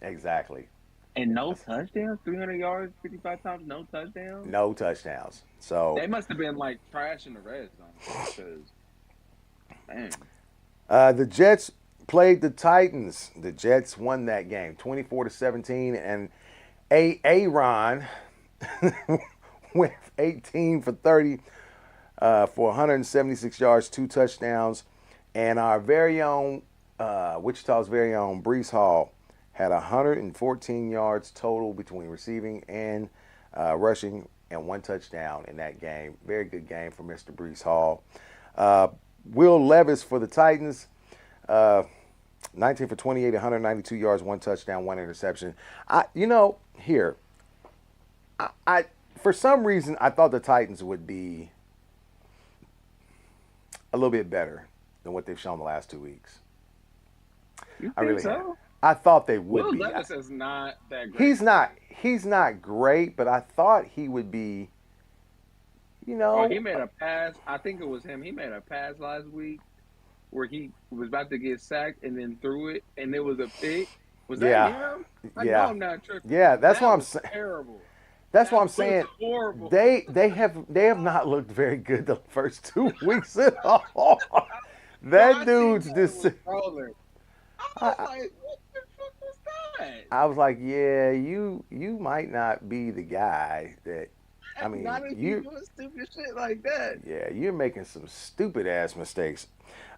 exactly. and no touchdowns. 300 yards, 55 times, no touchdowns. No touchdowns. So They must have been like trash in the red zone because man, the Jets played the Titans. The Jets won that game, 24-17, and Aaron went 18 for 30 for 176 yards, 2 touchdowns, and our very own Wichita's very own Brees Hall had 114 yards total between receiving and rushing, and 1 touchdown in that game. Very good game for Mr. Brees Hall. Uh, Will Levis for the Titans, 19 for 28, 192 yards, 1 touchdown, 1 interception. Here, I for some reason I thought the Titans would be a little bit better than what they've shown the last 2 weeks. you I think really have. so? I thought they would Will be. Levis is not that great. He's not great, but I thought he would be. You Oh, know, he made a pass. I think it was him. He made a pass last week where he was about to get sacked and then threw it, and it was a pick. Was that yeah, him? I know yeah, I'm not tripping. yeah. That's what That I'm was saying. terrible. That's what That I'm was saying. horrible. They have not looked very good the first 2 weeks at all. Bro, That I seen dude's that and just. was rolling. I was I, like, what the fuck was that? I was like, yeah, you might not be the guy that. I mean, Not if you you doing stupid shit like that. yeah, you're making some stupid ass mistakes.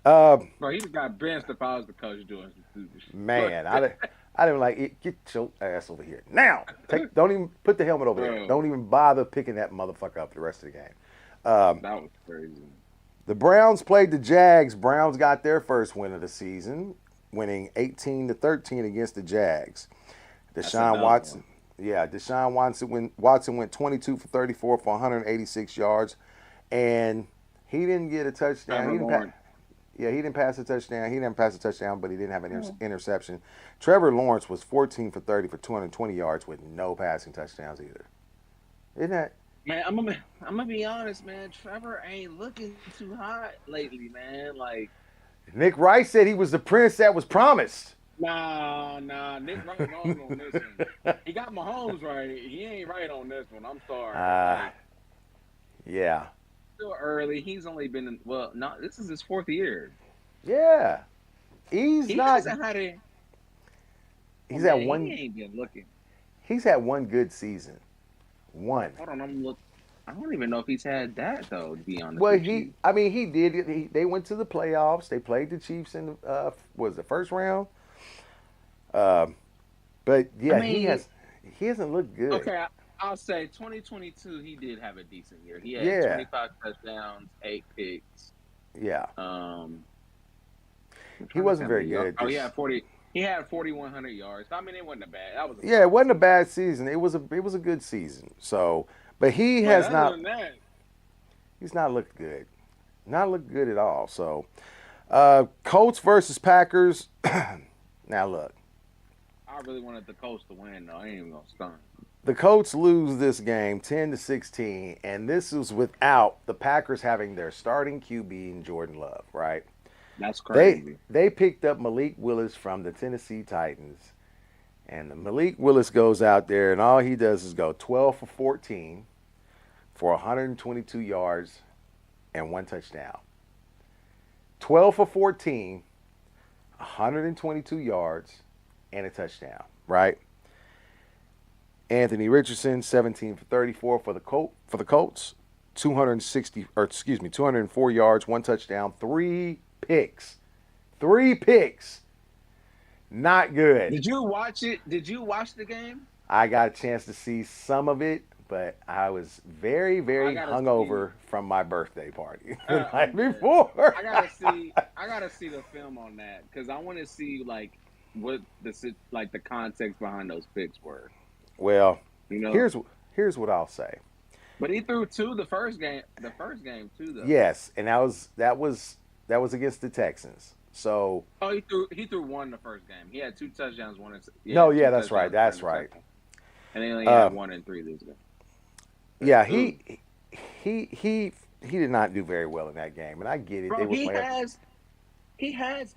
Uh, Bro, he just got benched if I was the coach doing some stupid shit. Man, I didn't like it. Get your ass over here now. Don't even put the helmet over there. Bro, Don't even bother picking that motherfucker up the rest of the game. Um, that was crazy. the Browns played the Jags. Browns got their first win of the season, winning 18-13 against the Jags. That's Deshaun another one. Watson, yeah, Watson went 22 for 34 for 186 yards, and He didn't get a touchdown. Trevor Lawrence. Yeah, he didn't pass a touchdown. He didn't pass a touchdown, but he didn't have an interception. Trevor Lawrence was 14 for 30 for 220 yards with no passing touchdowns either. Isn't that? Man, I'm gonna be honest, man. Trevor ain't looking too hot lately, man. Like, Nick Rice said he was the prince that was promised. nah. Nick Wright wrong on this one. He got Mahomes right. He ain't right on this one. I'm sorry. Uh, Like, yeah. still early. He's only been in, well, not this is his fourth year. Yeah. He's He not. hasn't had a. Oh He's had man, one. he ain't been looking. He's had one good season. One. Hold on, I'm look. I don't even know if he's had that though. To be honest Well, with you. I mean, he did. They went to the playoffs. They played the Chiefs in was the first round. Uh, but I yeah, mean, he hasn't looked good. okay, I'll say 2022. He did have a decent year. He had Yeah, 25 touchdowns, 8 picks. yeah. Um, I'm He trying to wasn't think very of the- good. Oh, he had 40. He had 4,100 yards. I mean, it wasn't a bad. That was a Yeah, it solid wasn't a season. bad season. It was a good season. So, but he But has other not. than that, He's not looked good. Not looked good at all. So, Colts versus Packers. Now look, I really wanted the Colts to win. Though I ain't even gonna stunt. the Colts lose this game 10-16, and this is without the Packers having their starting QB in Jordan Love, right? That's They crazy. they picked up Malik Willis from the Tennessee Titans, and Malik Willis goes out there, and all he does is go 12 for 14 for 122 yards and one touchdown. 12 for 14, 122 yards and a touchdown, right? Anthony Richardson, 17 for 34 for the Colts, 204 yards, one touchdown, three picks. Three picks. Not good. Did you watch it? Did you watch the game? I got a chance to see some of it, but I was very, I very gotta see. hungover from my birthday party the night Okay. before. I gotta see. I gotta see the film on that because I want to see like what like the context behind those picks were. Well, You know. here's what I'll say. But he threw two the first game. The first game too, though. Yes, and that was against the Texans. So Oh, he threw one the first game. He had two touchdowns, no, two yeah, that's right, touchdowns, one that's right. interception, and they only Uh, had 1 and 3 this game. yeah, Ooh, he did not do very well in that game, and I get it. They bro, were he playing. has he has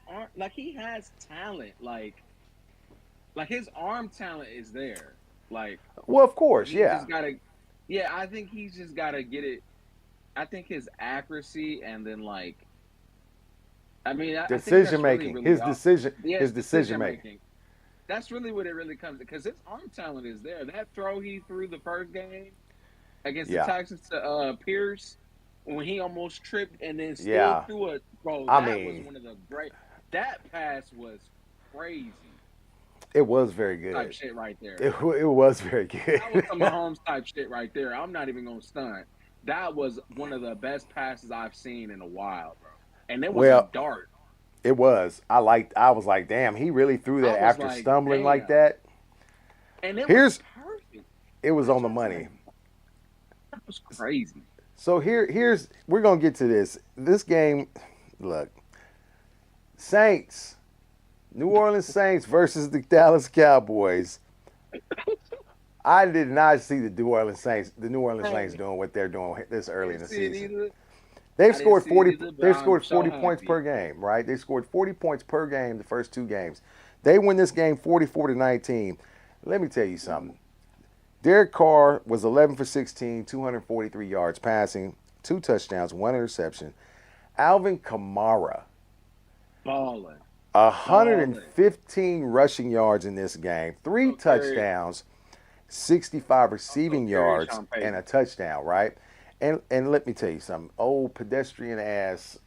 talent. Like his arm talent is there. Like Well, of course, he yeah, just gotta. Yeah, I think he's just gotta get it. I think his accuracy and then like. I mean, I think decision that's really, making, really all. Yeah, his it's decision decision making. making. That's really what it really comes to because his arm talent is there. That throw he threw the first game against the Yeah, Texans to Pierce when he almost tripped and then still yeah. threw it, bro. I That was mean, one of the great. That pass was crazy it was very type good. shit right there. It was very good. That was some Mahomes type shit right there. I'm not even gonna stunt. That was one of the best passes I've seen in a while, bro. And it was a Well, dart. it was. I was like, damn, he really threw I that was after like, stumbling like damn. that. And it was Here's perfect. it was That's on the what I'm money. saying. That was crazy. So here's we're gonna get to this. This game, look, Saints, New Orleans Saints versus the Dallas Cowboys. I did not see the New Orleans Saints Hey, doing what they're doing this I early in didn't the see it season. either. They've I didn't scored see it 40. either, but They've I'm scored so 40 points per happy. game, right? They scored 40 points per game the first two games. They win this game 44-19. Let me tell you something. Derek Carr was 11 for 16, 243 yards passing, two touchdowns, one interception. Alvin Kamara, Balling. Balling. 115 rushing yards in this game, three So carry touchdowns, 65 also receiving carry yards, Sean and a Payton. touchdown, right? And let me tell you something. Old pedestrian ass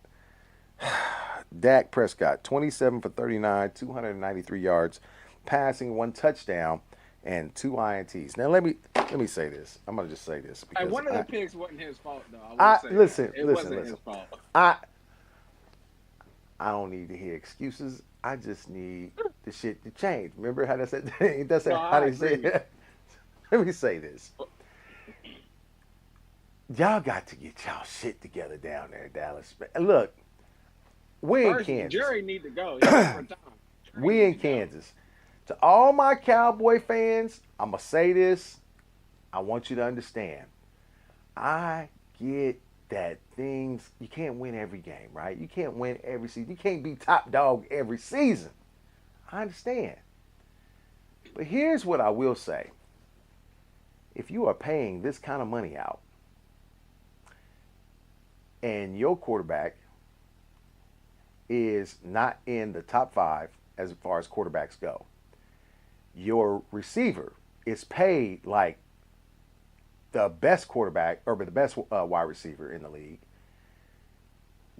Dak Prescott, 27 for 39, 293 yards, passing, one touchdown, and two INTs. Now let me say this. I'm gonna just say this And because one of the picks wasn't his fault though. I will I say that. listen, It listen, wasn't listen. his fault. I I don't need to hear excuses. I just need the shit to change. Remember how they said that's No, how I they say agree. it. Let me say this. y'all got to get y'all shit together down there in Dallas. Look, we in First, Kansas. Jerry need to go. He over time. Jerry We need in to go. Kansas. To all my Cowboy fans, I'm going to say this. I want you to understand. I get that things, you can't win every game, right? You can't win every season. You can't be top dog every season. I understand. But here's what I will say. If you are paying this kind of money out and your quarterback is not in the top 5 as far as quarterbacks go, your receiver is paid like the best quarterback or the best wide receiver in the league,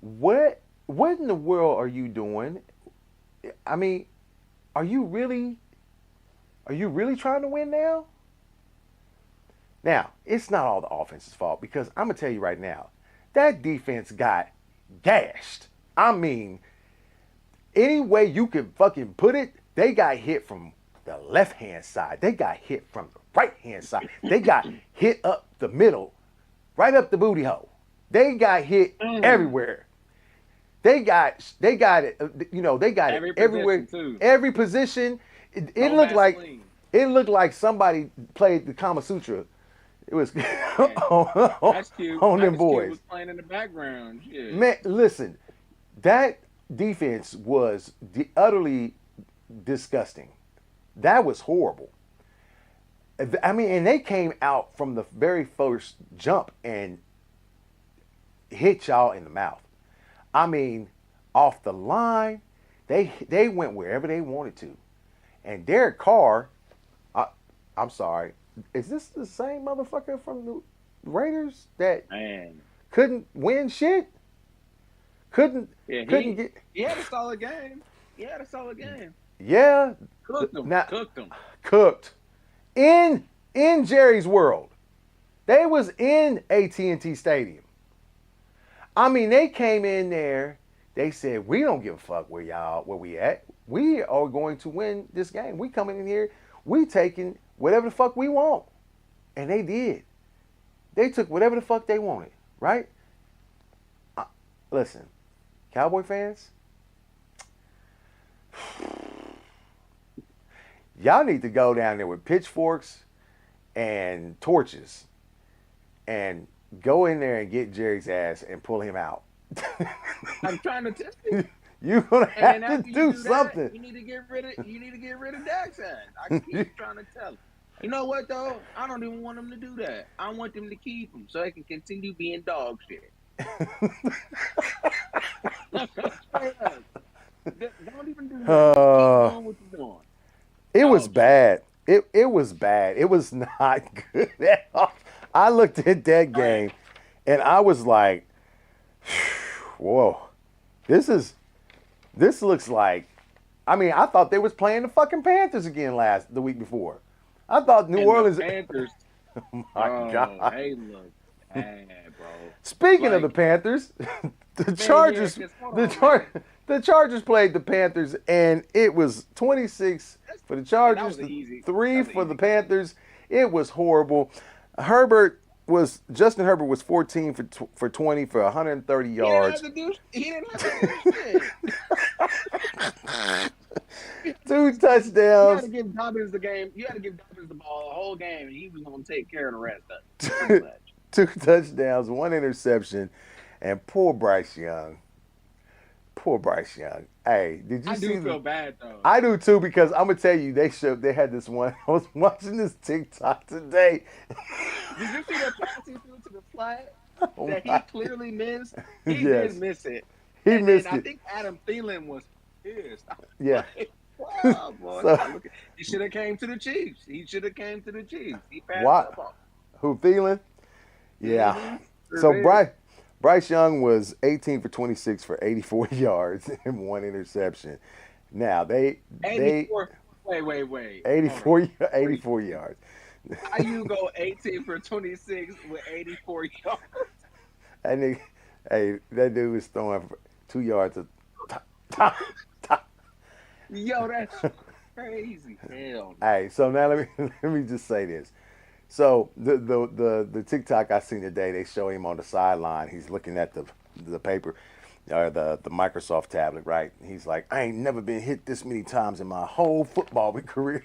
what in the world are you doing? I mean, are you really trying to win now? Now, it's not all the offense's fault because I'm gonna tell you right now, that defense got gashed. I mean, any way you can fucking put it, they got hit from the left hand side. They got hit from the right hand side. They got hit up the middle, right up the booty hole. They got hit everywhere. They got it. They got it Every everywhere. position too. Every position. It No looked like Vaseline. somebody played the Kama Sutra. It was Man, on, Ice Cube. on them Ice Cube boys. was playing in the background. Yeah. Man, listen, that defense was utterly disgusting. That was horrible. I mean, and they came out from the very first jump and hit y'all in the mouth. I mean, off the line, they went wherever they wanted to. And Derek Carr, I'm sorry, is this the same motherfucker from the Raiders that Man. couldn't win shit? Couldn't Yeah, couldn't get he had a solid game. He had a solid game. yeah Cooked them. not Cooked them. cooked in Jerry's world. They was in AT&T Stadium. I mean, they came in there. They said, "We don't give a fuck where we at. We are going to win this game. We coming in here. We taking whatever the fuck we want." And they did. They took whatever the fuck they wanted, right? Listen, Cowboy fans, y'all need to go down there with pitchforks and torches and go in there and get Jerry's ass and pull him out. I'm trying to test it. You're gonna And then have after to you do do something. that, you need to get rid of Dak's ass. I keep trying to tell him. You know what though? I don't even want them to do that. I want them to keep him so they can continue being dog shit. Straight up. Don't even do that. Keep doing what you're doing. It was Dog shit. bad. It was bad. It was not good at all. I looked at that game and I was like, whoa, this looks like, I mean, I thought they was playing the fucking Panthers again the week before. I thought New Orleans. The Panthers. Oh my God. They look bad, bro. Speaking of the Panthers, the Chargers, the Chargers played the Panthers, and it was 26 for the Chargers, 3 for the Panthers. It was horrible. Justin Herbert was 14 for 20 for 130 yards. He didn't have to do shit. 2 touchdowns. You had to give Dobbins the game. You had to give Dobbins the ball the whole game, and he was going to take care of the rest of it. 2 touchdowns, 1 interception, and poor Bryce Young. Poor Bryce Young. Hey, did you see? I do feel bad though. I do too, because I'm gonna tell you, they had this one. I was watching this TikTok today. Did you see that pass he threw to the flat Oh that he my- clearly missed? He Yes. did miss it. He missed I it. think Adam Thielen was pissed. Yeah. Wow, boy. So- He should have came to the Chiefs. He passed What? the ball. Who, Thielen? Yeah. Mhm. So Sure Bryce Young was 18 for 26 for 84 yards and 1 interception. Now they 84. Wait. 84 yards. How you go 18 for 26 with 84 yards? And that dude was throwing for 2 yards of Yo, that's crazy. Hell. Hey, so now let me just say this. So the TikTok I seen today, they show him on the sideline. He's looking at the paper or the Microsoft tablet, right? He's like, I ain't never been hit this many times in my whole football career.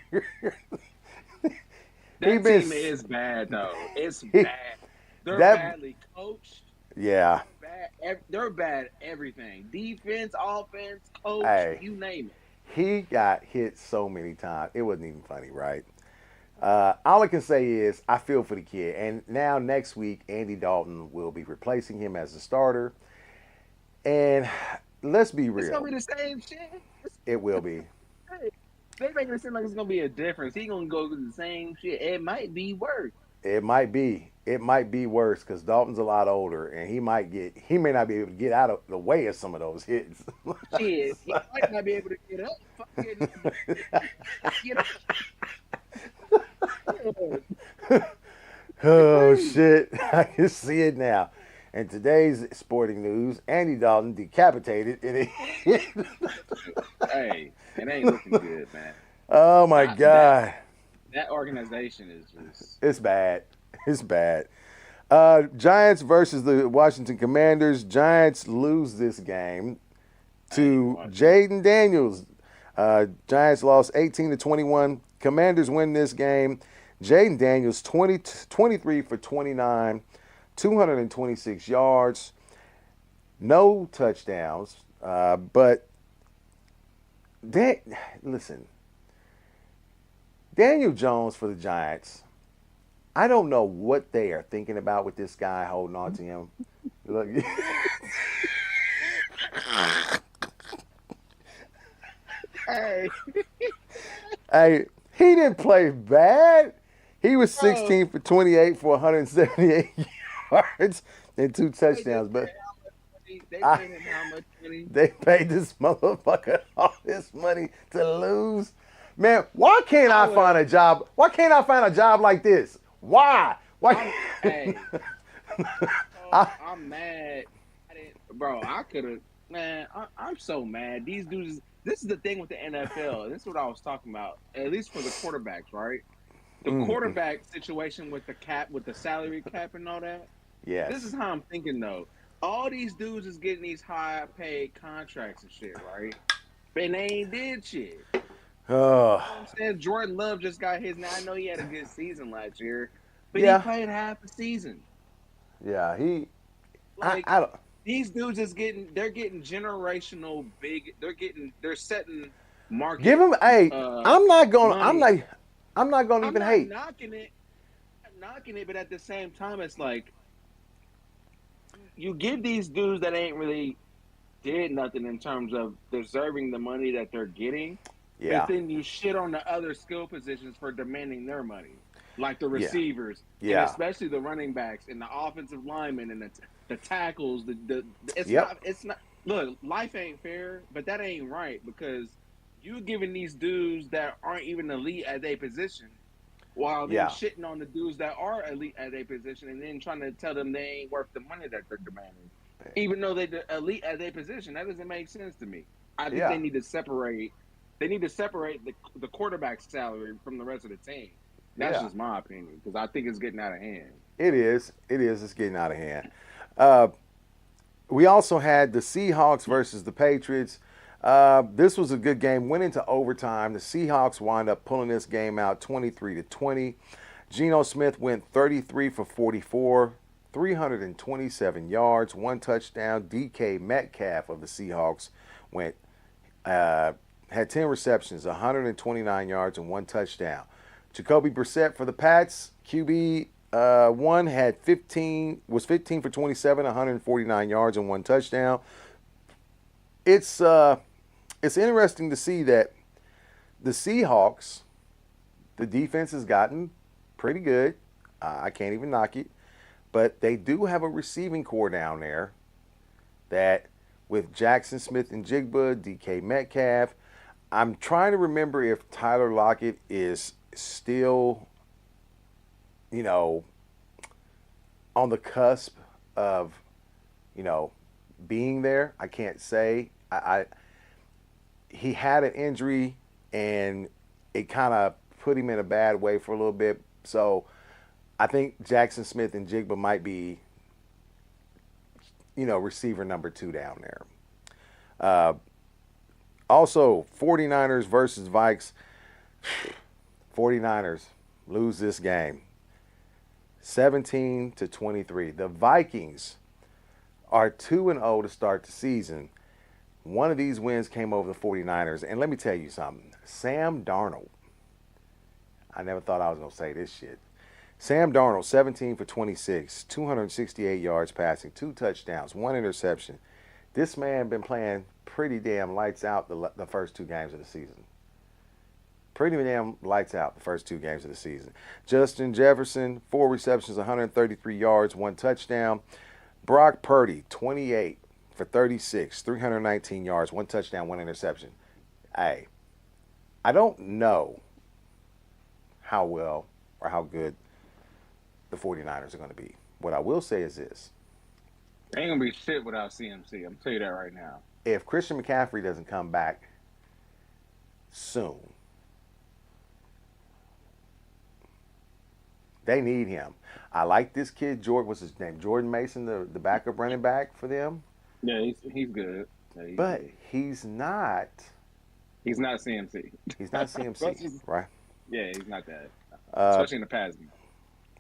he That been team is bad though. It's he, bad. They're that badly coached. yeah. They're bad. They're bad at everything. Defense, offense, coach, Hey, you name it. he got hit so many times. It wasn't even funny, right? All I can say is I feel for the kid. And now next week, Andy Dalton will be replacing him as the starter. And let's be It's gonna real, be the same shit. it will be. They making it seem like it's gonna be a difference. He gonna go through the same shit. It might be worse. It might be. It might be worse because Dalton's a lot older, and he may not be able to get out of the way of some of those hits. Shit, he might not be able to get up. Fucking get up. It's Oh crazy. shit! I can see it now. In today's sporting news, Andy Dalton decapitated in a hit. Hey, it ain't looking good, man. Oh my I, that god, that organization is just it's bad. It's bad. Giants versus the Washington Commanders. Giants lose this game I ain't even to watching it. Jaden Daniels. Giants lost 18-21. Commanders win this game. Jaden Daniels 23 for 29, 226 yards, no touchdowns. But listen, Daniel Jones for the Giants. I don't know what they are thinking about with this guy holding on to him. Look, Hey, hey, he didn't play bad. He was bro, 16 for 28 for 178 yards and two they just touchdowns. paid But how much money? They I, paid him how much money? they paid this motherfucker all this money to lose. Man, why can't I I would find have. a job? Why can't I find a job like this? Why? Why? Hey, I, I'm mad. I didn't, bro. I could have, man. I'm so mad. These dudes. This is the thing with the NFL. This is what I was talking about. At least for the quarterbacks, right? The mm, quarterback situation with the cap, with the salary cap and all that. This is yes. how I'm thinking though. All these dudes is getting these high paid contracts and shit, right? And they ain't did shit. Oh, You know what I'm saying? Jordan Love just got his. Now I know he had a good season last year, but he yeah, played half a season. yeah. Like I don't. these dudes is they're getting generational big. They're setting Give market him. Hey, uh I'm not going. I'm money. not. I'm not going to I'm even not hate. knocking it, not knocking it, but at the same time, it's like you give these dudes that ain't really did nothing in terms of deserving the money that they're getting, but Yeah, then you shit on the other skill positions for demanding their money, like the yeah, receivers and yeah. especially the running backs and the offensive linemen and the tackles. Yep. it's not. Look, life ain't fair, but that ain't right because you giving these dudes that aren't even elite at their position. While then Yeah, shitting on the dudes that are elite at their position and then trying to tell them they ain't worth the money that they're demanding even though they're elite at their position. That doesn't make sense to me. I think they yeah, need to separate. They need to separate the quarterback salary from the rest of the team. That's yeah. just my opinion because I think it's getting out of hand. It is. It is. It's getting out of hand. Uh, we also had the Seahawks versus the Patriots. This was a good game. Went into overtime. The Seahawks wind up pulling this game out 23-20. Geno Smith went 33 for 44, 327 yards, one touchdown. DK Metcalf of the Seahawks went had 10 receptions, 129 yards, and one touchdown. Jacoby Brissett for the Pats, QB one had 15 for 27, 149 yards, and one touchdown. It's uh, it's interesting to see that the Seahawks, the defense has gotten pretty good. I can't even knock it, but they do have a receiving core down there that with Jackson Smith and Jigba, DK Metcalf. I'm trying to remember if Tyler Lockett is still, you know, on the cusp of, you know, being there. I can't say. He had an injury and it kind of put him in a bad way for a little bit. So I think Jackson Smith and Jigba might be, receiver number two down there. Uh, Also, 49ers versus Vikes. 49ers lose this game 17-23. The Vikings are 2-0 to start the season. One of these wins came over the 49ers. And let me tell you something. Sam Darnold. I never thought I was going to say this shit. Sam Darnold, 17 for 26, 268 yards passing, 2 touchdowns, 1 interception. This man been playing pretty damn lights out the first 2 games of the season. Pretty damn lights out the first 2 games of the season. Justin Jefferson, 4 receptions, 133 yards, 1 touchdown. Brock Purdy, 28 for 36, 319 yards, 1 touchdown, 1 interception. Hey, I don't know how well or how good the 49ers are going to be. What I will say is this. Ain't gonna be shit without CMC. I'm tell you that right now. If Christian McCaffrey doesn't come back soon, they need him. I like this kid, Jordan, what's his name? Jordan Mason, the backup running back for them. Yeah, he's good. Yeah, But good. he's not. He's not CMC. He's not CMC, right? Yeah, he's not that. Uh, Especially in the past game.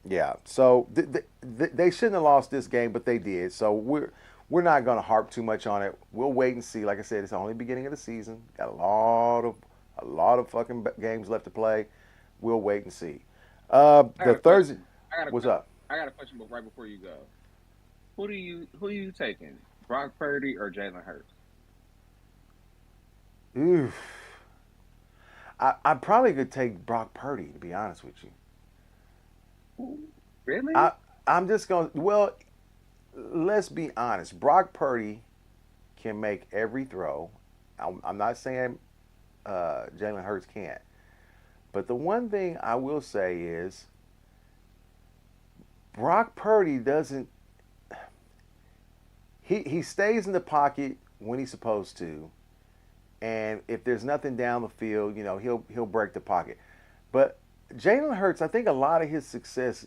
yeah. So they shouldn't have lost this game, but they did. So we're not going to harp too much on it. We'll wait and see. Like I said, it's only the beginning of the season. Got a lot of fucking games left to play. We'll wait and see. The Thursday. What's up? I got a question right before you go. Who are you taking? Brock Purdy or Jalen Hurts? Oof. I probably could take Brock Purdy, to be honest with you. Really? I'm just going to, well, let's be honest. Brock Purdy can make every throw. I'm not saying Jalen Hurts can't. But the one thing I will say is Brock Purdy doesn't, he stays in the pocket when he's supposed to. And if there's nothing down the field, he'll break the pocket. But Jalen Hurts, I think a lot of his success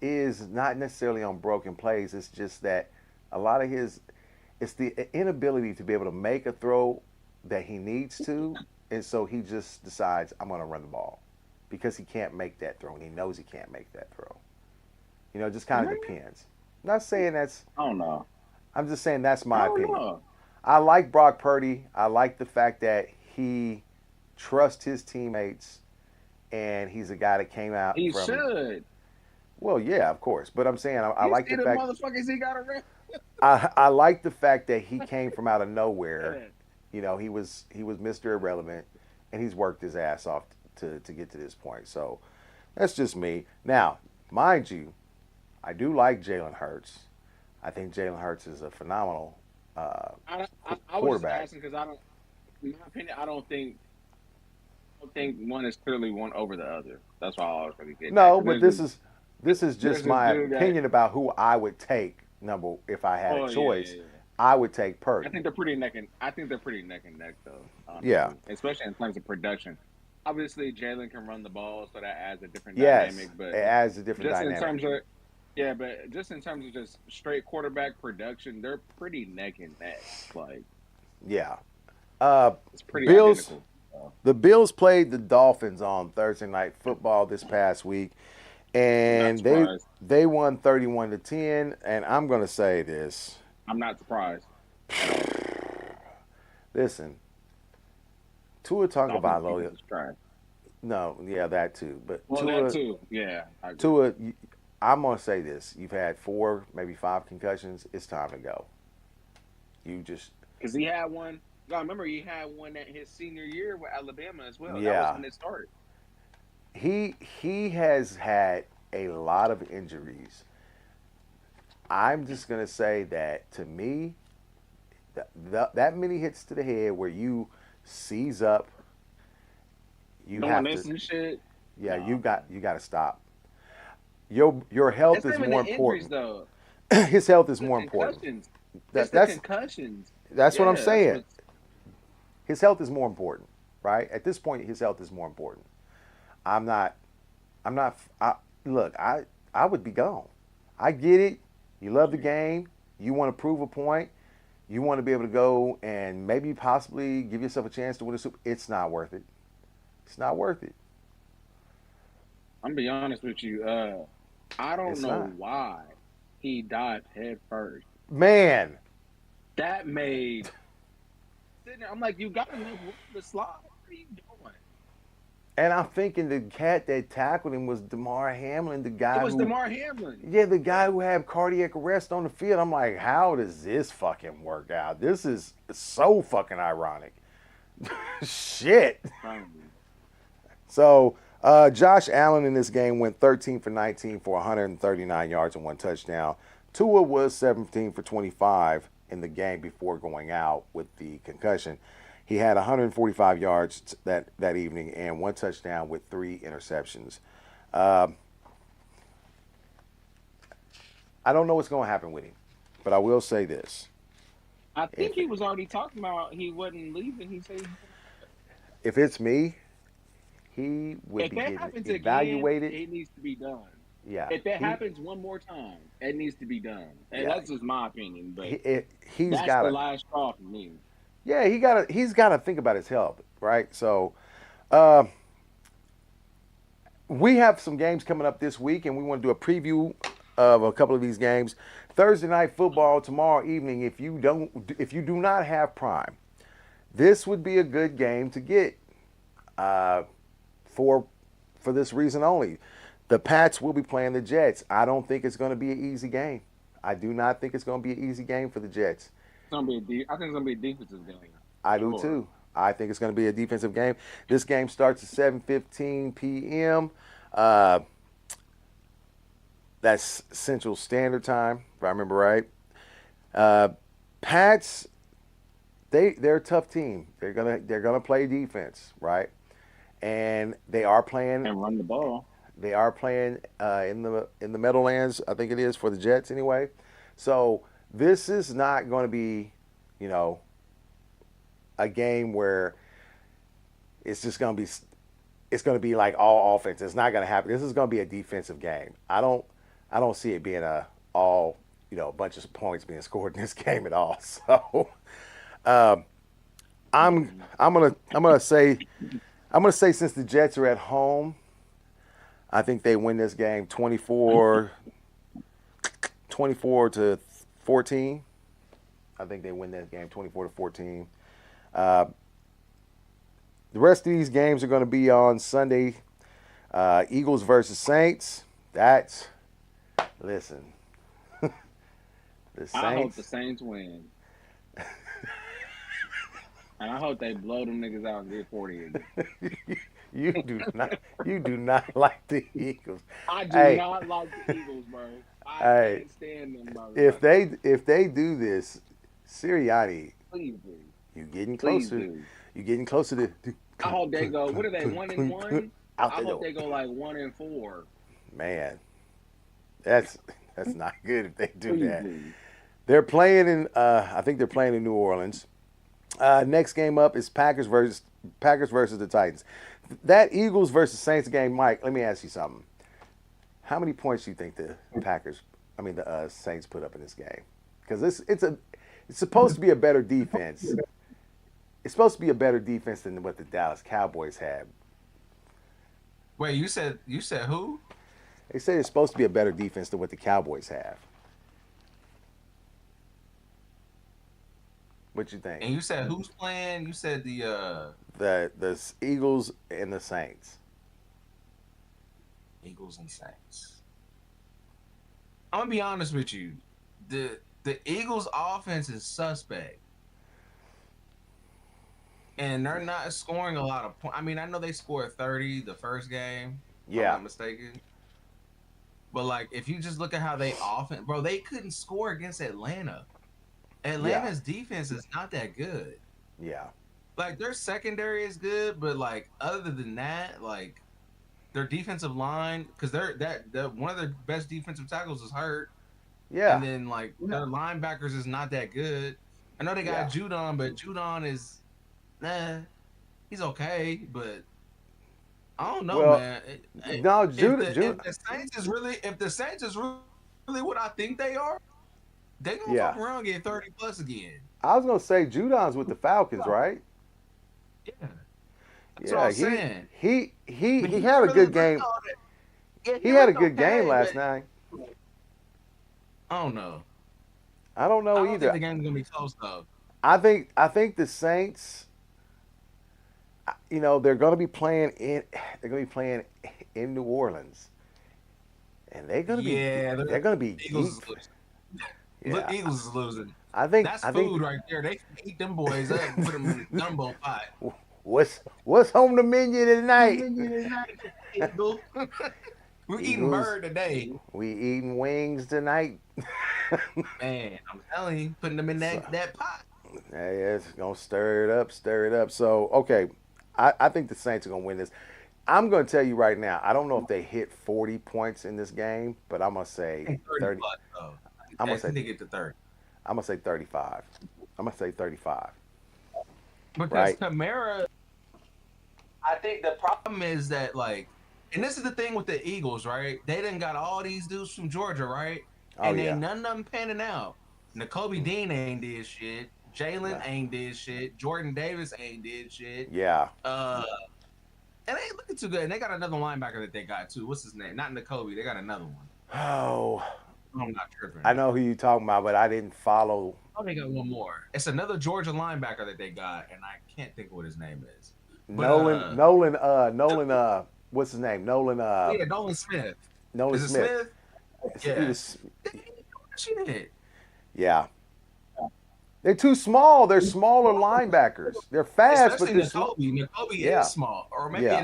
is not necessarily on broken plays. It's just that a lot of it's the inability to be able to make a throw that he needs to. And so he just decides, I'm going to run the ball because he can't make that throw. And he knows he can't make that throw. It just kind of depends. I'm not saying that's. I don't know. I'm just saying that's my opinion. Know. I like Brock Purdy. I like the fact that he trusts his teammates, and he's a guy that came out. He should. Well, yeah, of course. But I'm saying I like the fact. Motherfuckers he got around. I like the fact that he came from out of nowhere. He was Mr. Irrelevant, and he's worked his ass off to get to this point. So that's just me. Now, mind you, I do like Jalen Hurts. I think Jalen Hurts is a phenomenal I quarterback. was just asking because in my opinion, I don't think one is clearly one over the other. That's why I was really getting. No, but this is just my opinion about who I would take. If I had a choice, yeah. I would take Purdy. I think they're pretty neck and neck though. Honestly. Yeah, especially in terms of production. Obviously, Jalen can run the ball, so that adds a different dynamic. Yes, but it adds a different just dynamic. In terms of, yeah, but just in terms of just straight quarterback production, they're pretty neck and neck. Like, yeah, it's pretty Bills. Identical. The Bills played the Dolphins on Thursday Night Football this past week, and they won 31-10. And I'm going to say this: I'm not surprised. Listen, Tua Tagovailoa. No, yeah, that too. But that too. Yeah, Tua. I'm going to say this: you've had 4, maybe 5 concussions. It's time to go. You just because he had one. I remember he had one at his senior year with Alabama as well. Yeah. That was when it started. He has had a lot of injuries. I'm just going to say that to me, that many hits to the head where you seize up, you have to. Shit. Yeah, no. you got to stop. Your health is more important. Though. His health is more important. That's concussions. That's what I'm saying. His health is more important, right? At this point, his health is more important. look, I would be gone. I get it. You love the game. You want to prove a point. You want to be able to go and maybe possibly give yourself a chance to win a Super. It's not worth it. It's not worth it. I'm gonna be honest with you. I don't It's know not. why he dived head first. Man, That made sitting there. I'm like, you got enough room to slide. What are you doing? and I'm thinking the cat that tackled him was Damar Hamlin, the It guy was who, Damar Hamlin. yeah, the guy who had cardiac arrest on the field. I'm like, how does this fucking work out? This is so fucking ironic. Shit. Finally. So Josh Allen in this game went 13 for 19 for 139 yards and one touchdown. Tua was 17 for 25 in the game before going out with the concussion. He had 145 yards that evening and one touchdown with three interceptions. Uh, I don't know what's going to happen with him, but I will say this: I think if he was already talking about he wasn't leaving. He said he's coming back. if it's me, he would If be that getting happens again, evaluated. it needs to be done. Yeah, If that happens one more time, it needs to be done. And yeah, that's just my opinion, but he's that's got the to. last straw for me. Yeah, he's got to think about his health, right? So, uh, we have some games coming up this week, and we want to do a preview of a couple of these games. Thursday night football tomorrow evening. If you do not have Prime, this would be a good game to get uh, for for this reason only. The Pats will be playing the Jets. I don't think it's going to be an easy game. I do not think it's going to be an easy game for the Jets. I think it's gonna be a defensive game for I do sure. too. I think it's going to be a defensive game. This game starts at 7:15 p.m. Uh, that's Central Standard Time, if I remember right. Uh, Pats, they're a tough team. They're gonna play defense, right? And And run the ball. they are playing in the Meadowlands. I think it is for the Jets anyway. So this is not going to be, you know, a game where it's just going to be it's going to be like all offense. It's not going to happen. This is going to be a defensive game. I don't see it being a all a bunch of points being scored in this game at all. So um, I'm Mm-mm. I'm gonna say since the Jets are at home, I think they win this game 24 to 14. I think they win that game 24 to 14. Uh, the rest of these games are going to be on Sunday. Eagles versus Saints. That's listen. The I hope the Saints. Saints win. And I hope they blow them niggas out and get 40 again. you do not like the Eagles. I do Hey, not like the Eagles, bro. I hey, can't stand them if motherfuckers. they do this, Sirianni, Please do. you getting Please closer. do. You getting closer to I hope they go. What are they? One and one. out I the hope door. they go like 1-4. Man, that's not good if they do Please that. do. They're playing in. I think they're playing in New Orleans. Next game up is Packers versus the Titans. That Eagles versus Saints game, Mike. Let me ask you something. How many points do you think the Saints put up in this game? Because it's supposed to be a better defense. It's supposed to be a better defense than what the Dallas Cowboys had. Wait, you said who? They say it's supposed to be a better defense than what the Cowboys have. What you think? And you said who's playing? You said the The Eagles and the Saints. Eagles and Saints. I'm gonna be honest with you. The Eagles offense is suspect. And they're not scoring a lot of points. I mean, I know they scored 30 the first game, if I'm Yeah, not mistaken. But like if you just look at how they offense, bro, they couldn't score against Atlanta. yeah, Atlanta's defense is not that good. yeah, Like their secondary is good, but like other than that, like their defensive line, because they're one of their best defensive tackles is hurt, and yeah, then like their linebackers is not that good. I know they got yeah. Judon, but Judon is nah, he's okay, but I don't know, Well, man. no, If the Saints is really what I think they are, they gonna fuck yeah. around and get 30+ again. I was gonna say Judon's with the Falcons, right? Yeah, that's what I Yeah, was saying. But he he had didn't a really good look game. all that. Yeah, He he had a looked good game okay, last but night. I don't know. I don't know I don't think either. the game's gonna be close though. I think the Saints, they're gonna be playing in they're gonna be playing in New Orleans, and Yeah, they're gonna be the Eagles geeked. is losing. Look, Yeah, Eagles is losing. I think That's I think food right there. They can eat them boys up and put them in a gumbo pot. what's on the menu tonight? Eagle. We're eating Eagles, bird today. we eating wings tonight. Man, I'm telling you, putting them in So, that pot. yeah, it's gonna stir it up, stir it up. So okay, I think the Saints are gonna win this. I'm gonna tell you right now. I don't know if they hit 40 points in this game, but I'm gonna I say think 30 30. plus though. I'm I gonna say think they get to 30. I'm gonna say 35. I'm gonna say 35. Because Right? Kamara, I think the problem is that like, and this is the thing with the Eagles, right? They done got all these dudes from Georgia, right? Oh And they yeah. none of them panning out. N'Kobe Mm, Dean ain't did shit. Jalen nah. ain't did shit. Jordan Davis ain't did shit. Yeah. Uh, and they ain't looking too good. And they got another linebacker that they got too. What's his name? Not N'Kobe. They got another one. Oh, I'm not tripping. I know who you talking about, but I didn't follow. Oh, they got one more. It's another Georgia linebacker that they got, and I can't think of what his name is. But Nolan. What's his name? yeah, Nolan Smith. Nolan Is it Smith. Smith? He Yeah. was. Shit. Yeah. They're too small. They're smaller linebackers. They're fast, but Especially they're small. N'Kobe. N'Kobe is Yeah. small, or Yeah.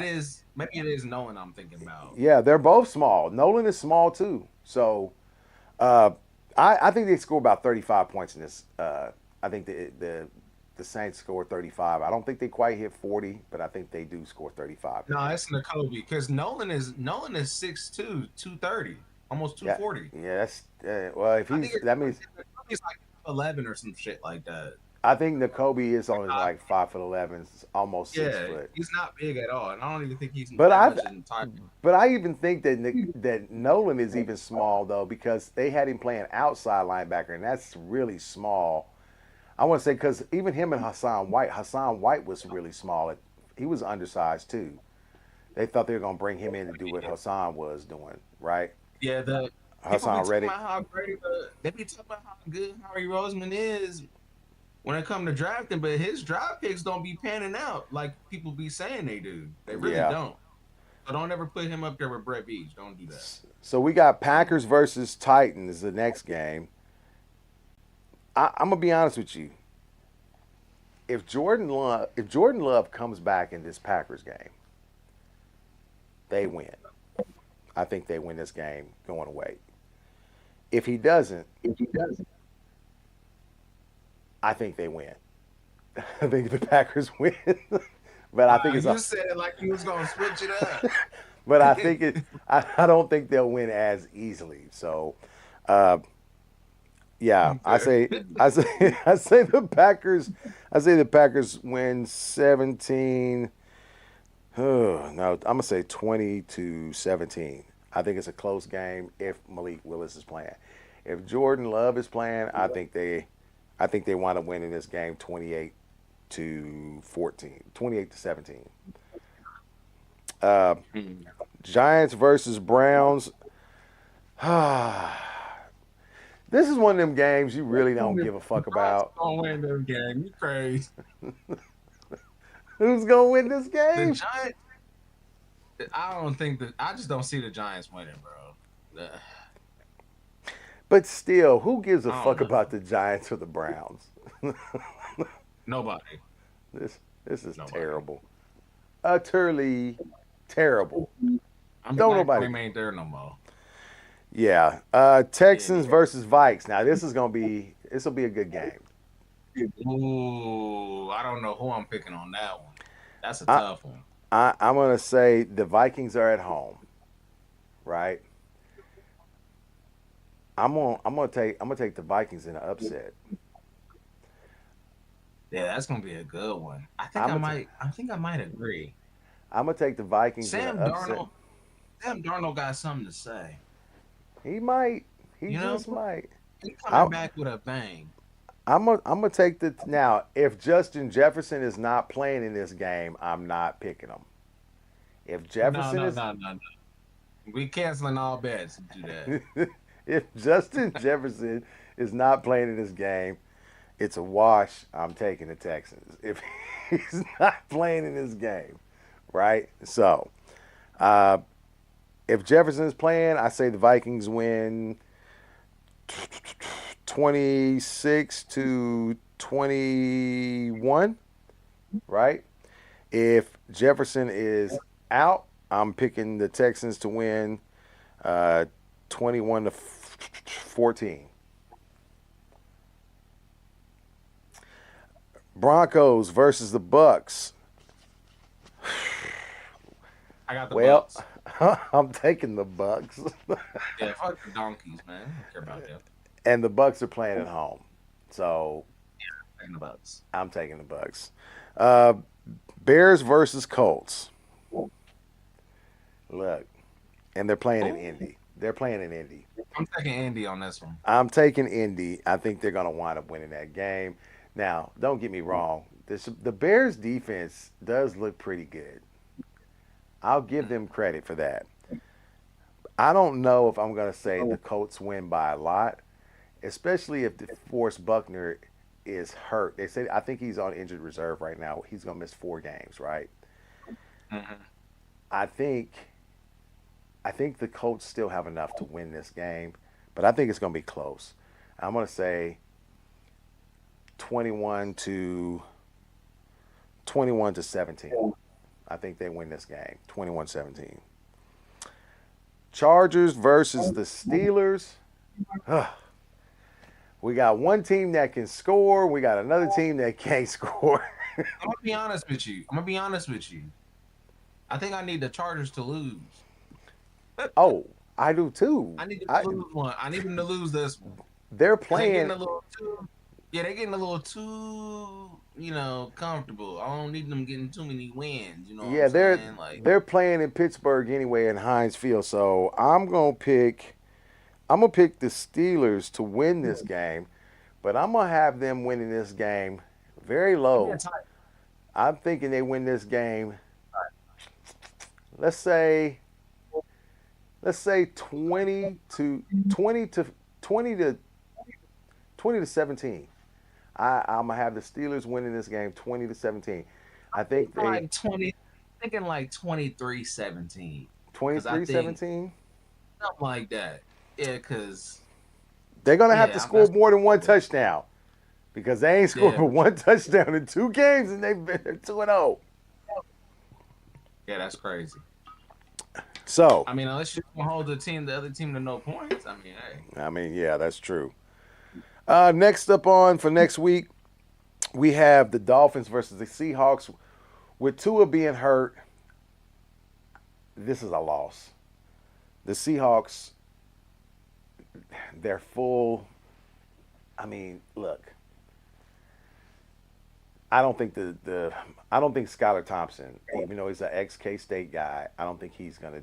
maybe it is Nolan I'm thinking about. Yeah. They're both small. Nolan is small too. So, uh, I think they score about 35 points in this. I think the Saints score 35. I don't think they quite hit 40, but I think they do score 35. No, it's N'Kobe because Nolan is 6'2", 230, almost Yeah. 240. Yeah. That's well. If I think he's that means N'Kobe's like 11 or some shit like that. I think N'Kobe is only like 5'11", almost six Yeah, foot. he's not big at all, and I don't even think he's But that I much in time. but I even think that that Nolan is even small though because they had him playing outside linebacker and that's really small. I want to say because even him and Hassan White was really small. He was undersized too. They thought they were gonna bring him in to do what Hassan was doing, right? Yeah, the people be Hassan talking Reddick. about how great they be talking about how good Harry Roseman is when it come to drafting, but his draft picks don't be panning out like people be saying they do. They really Yeah. don't. So don't ever put him up there with Brett Beach. Don't do that. So we got Packers versus Titans the next game. I'm gonna be honest with you. If Jordan Love comes back in this Packers game, they win. I think they win this game going away. If he doesn't, I think they win. I think the Packers win, but I think it's You a. said it like you was gonna switch it up. But I think it. I don't think they'll win as easily. So, uh, yeah, I say the Packers. I say the Packers win 17. Oh, no, I'm gonna say 20-17. I think it's a close game if Malik Willis is playing. If Jordan Love is playing, I think they want to win in this game 28-14, 28-17. Uh, Giants versus Browns. This is one of them games you really don't give a fuck about. Don't win this game. You crazy. Who's gonna win this The game? Giants. I don't think that. I just don't see the Giants winning, bro. But still, who gives a I don't fuck know. about the Giants or the Browns? Nobody. This is Nobody. terrible. Utterly terrible. I'm Don't glad nobody. Kareem ain't there no more. Yeah. Texans versus Vikes. Now this will be a good game. Ooh, I don't know who I'm picking on that one. That's a I, tough one. I'm gonna say the Vikings are at home, right? I'm gonna take the Vikings in an upset. Yeah, that's gonna be a good one. I'm gonna I think I might agree. I'm gonna take the Vikings in an Sam upset. Darnold. Sam Darnold got something to say. He might. He You know, just might. he's I, coming back with a bang. I'm gonna take the now. If Justin Jefferson is not playing in this game, I'm not picking him. If No, Jefferson no, is no, no, no. We canceling all bets and do that. if Justin Jefferson is not playing in this game, it's a wash. I'm taking the Texans. If he's not playing in this game, right? So, uh, if Jefferson is playing, I say the Vikings win 26-21, right? If Jefferson is out, I'm picking the Texans to win uh, 21-14. Broncos versus the Bucks. I got the Well, Bucks. I'm taking the Bucks, Yeah, fuck the donkeys, man. I don't care about them. and the Bucks are playing at home, so Taking the Bucks. I'm taking the Bucks. Uh, Bears versus Colts. Look, and they're playing in Oh, Indy. They're playing in Indy. I'm taking Andy on this one. I'm taking Indy. I think they're going to wind up winning that game. Now, don't get me wrong. The Bears defense does look pretty good. I'll give them credit for that. I don't know if I'm going to say the Colts win by a lot, especially if DeForest Buckner is hurt. They say I think he's on injured reserve right now. He's going to miss 4 games, right? Mm-hmm. I think I think the Colts still have enough to win this game, but I think it's going to be close. I'm going to say 21 to 17. I think they win this game, 21-17. Chargers versus the Steelers. We got one team that can score. We got another team that can't score. I'm gonna be honest with you. I'm gonna be honest with you. I think I need the Chargers to lose. Oh, I do too. I need them to lose one. I need them to lose this one. They're 'Cause they playing. getting a little too. Yeah, they getting a little too. Comfortable. I don't need them getting too many wins. You know what Yeah, I'm saying? Like, they're playing in Pittsburgh anyway in Heinz Field. So I'm gonna pick the Steelers to win this game, but I'm gonna have them winning this game very low. I'm thinking they win this game. Let's say let's say 20 to 17. I'm gonna have the Steelers winning this game 20-17. I think they like 20. Thinking like 23-17. Because I think 23-17. something like that. Yeah, because They're gonna have to yeah, score more than one touchdown because they ain't scored yeah, for one touchdown in 2 games and they're 2-0. yeah, that's crazy. So I mean, unless you can hold the other team to no points. I mean, hey, yeah, that's true. Next up on for next week, we have the Dolphins versus the Seahawks. With Tua being hurt, this is a loss. The Seahawks, they're full. I mean, look, I don't think Skylar Thompson, even though he's an ex K State guy, I don't think he's gonna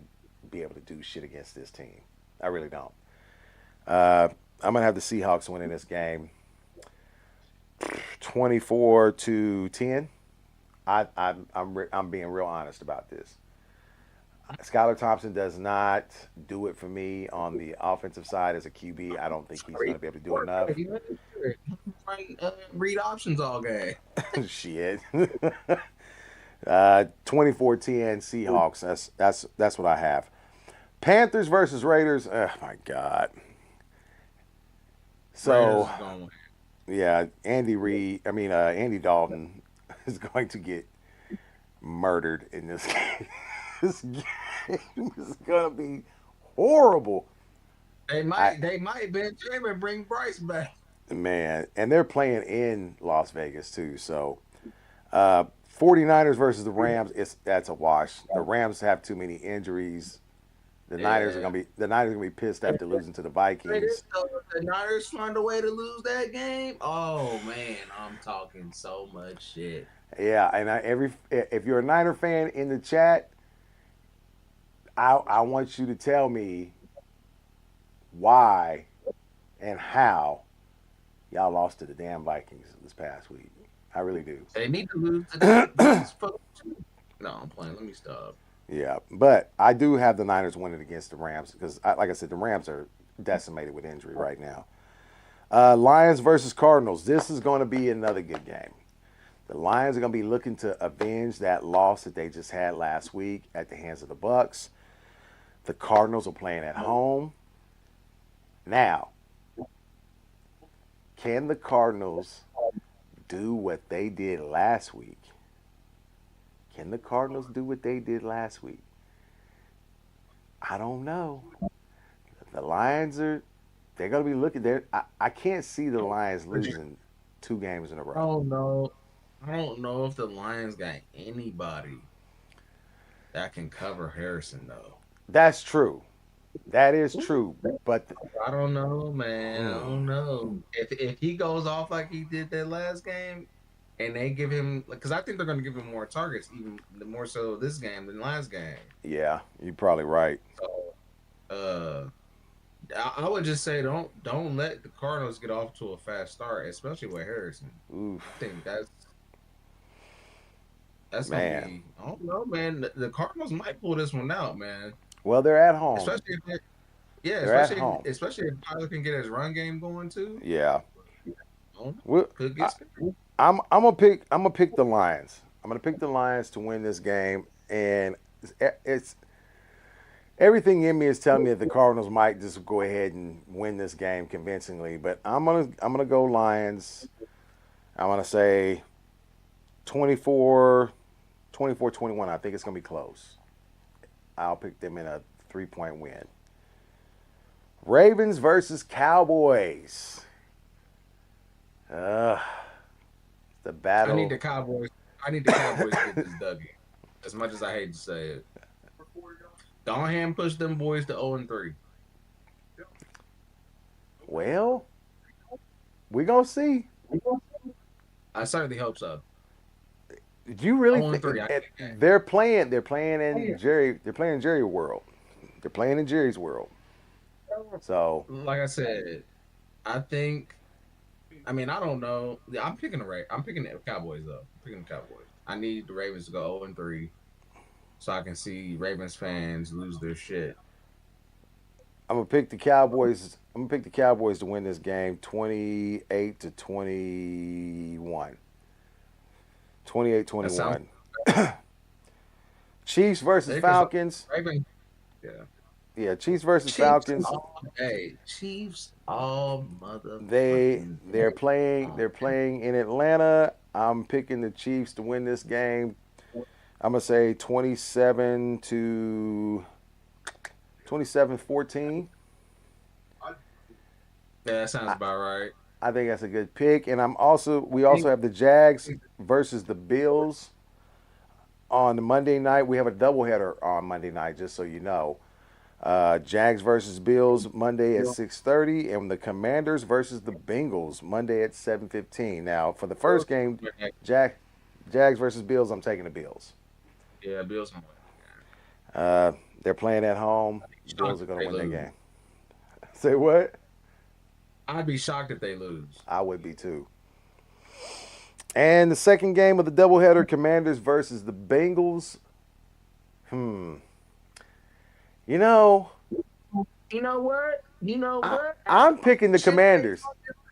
be able to do shit against this team. I really don't. Uh, I'm gonna have the Seahawks winning this game, 24-10. I'm being real honest about this. Skylar Thompson does not do it for me on the offensive side as a QB. I don't think he's going to be able to do enough. Read options all game. Shit. 24-10 Seahawks. That's what I have. Panthers versus Raiders. Oh my God. So yeah, Andy Dalton is going to get murdered in this game. This game is gonna be horrible. They might Ben Chairman bring Bryce back. Man, and they're playing in Las Vegas too. So 49ers versus the Rams, that's a wash. The Rams have too many injuries. The Niners are gonna be pissed after losing to the Vikings. The Niners find a way to lose that game. Oh man, I'm talking so much shit. Yeah, and if you're a Niner fan in the chat, I want you to tell me why and how y'all lost to the damn Vikings this past week. I really do. They need to lose to these folks. No, I'm playing. Let me stop. Yeah, but I do have the Niners winning against the Rams because, like I said, the Rams are decimated with injury right now. Lions versus Cardinals. This is going to be another good game. The Lions are going to be looking to avenge that loss that they just had last week at the hands of the Bucks. The Cardinals are playing at home. Now, can the Cardinals do what they did last week? Can the Cardinals do what they did last week? I don't know. The Lions they're going to be looking there. I can't see the Lions losing 2 games in a I row. don't know. I don't know if the Lions got anybody that can cover Harrison though. That's true. That is true. But I don't know, man. I hmm, don't know if he goes off like he did that last game, and they give him because I think they're going to give him more targets, even more so this game than last game. yeah, you're probably right. So, uh, I would just say don't let the Cardinals get off to a fast start, especially with Harrison. Oof, I think that's gonna man. be. I don't know, man. The Cardinals might pull this one out, man. Well, they're at home. Especially if yeah, They're at home. especially if Tyler can get his run game going too. Yeah. Oh, Well, could I, get scary. I'm gonna pick the Lions. I'm gonna pick the Lions to win this game, and it's everything in me is telling me that the Cardinals might just go ahead and win this game convincingly. But I'm gonna go Lions. I'm gonna say 24, 24-21. I think it's gonna be close. I'll pick them in a 3-point win. Ravens versus Cowboys. Uh, the I need battle. the Cowboys. I need the Cowboys to get this W. As much as I hate to say it, go ahead and push them boys to 0-3. Well, we're gonna see. I certainly hope so. Did you really 0-3. think they're playing? They're playing in Jerry. They're playing in Jerry World. They're playing in Jerry's world. So Like I said, I think. I mean, I don't know. I'm picking I'm picking the Cowboys though. I'm picking the Cowboys. I need the Ravens to go 0-3, so I can see Ravens fans lose their shit. I'm gonna pick the Cowboys. I'm gonna pick the Cowboys to win this game, 28-21. That sounds 28-21. Chiefs versus because Falcons. Ravens. Yeah. Yeah, Chiefs versus Chiefs Falcons. all day. Chiefs all They motherfucking they're day. playing they're playing in Atlanta. I'm picking the Chiefs to win this game. I'm gonna say 27-14. Yeah, that sounds I, about right. I think that's a good pick. And we also have the Jags versus the Bills on the Monday night. We have a doubleheader on Monday night, just so you know. Jags versus Bills Monday at 6:30, and the Commanders versus the Bengals Monday at 7:15. Now, for the first game, Jags versus Bills, I'm taking the Bills. Yeah, Bills gonna They're playing at home. win. Bills are going to They win that lose. game. Say what? I'd be shocked if they lose. I would be too. And the second game of the doubleheader, Commanders versus the Bengals. Hmm. You know, You know what? You know what? I'm picking the Commanders.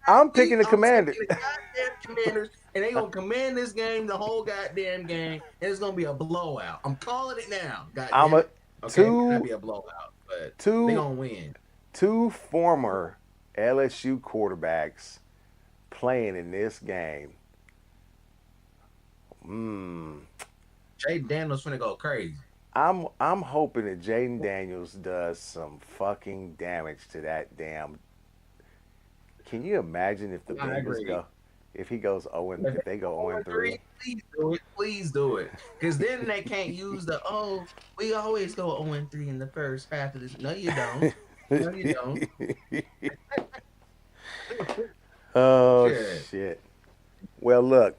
I'm picking the I'm Commanders. taking the goddamn Commanders, and they gonna command this game the whole goddamn game, and it's gonna be a blowout. I'm calling it now. I'm Goddamn a it. Okay, it might not two be a blowout, but they two gonna win. two former LSU quarterbacks playing in this game. Hmm. Jay Daniels finna go crazy. I'm hoping that Jaden Daniels does some fucking damage to that damn. Can you imagine if the I Bengals agree. go, if he goes 0 and if they go 0 and 3? Please do it. Please do it. Because then they can't use we always go 0-3 in the first half of this. No, you don't. No, you don't. Oh Shit. shit. Well, look,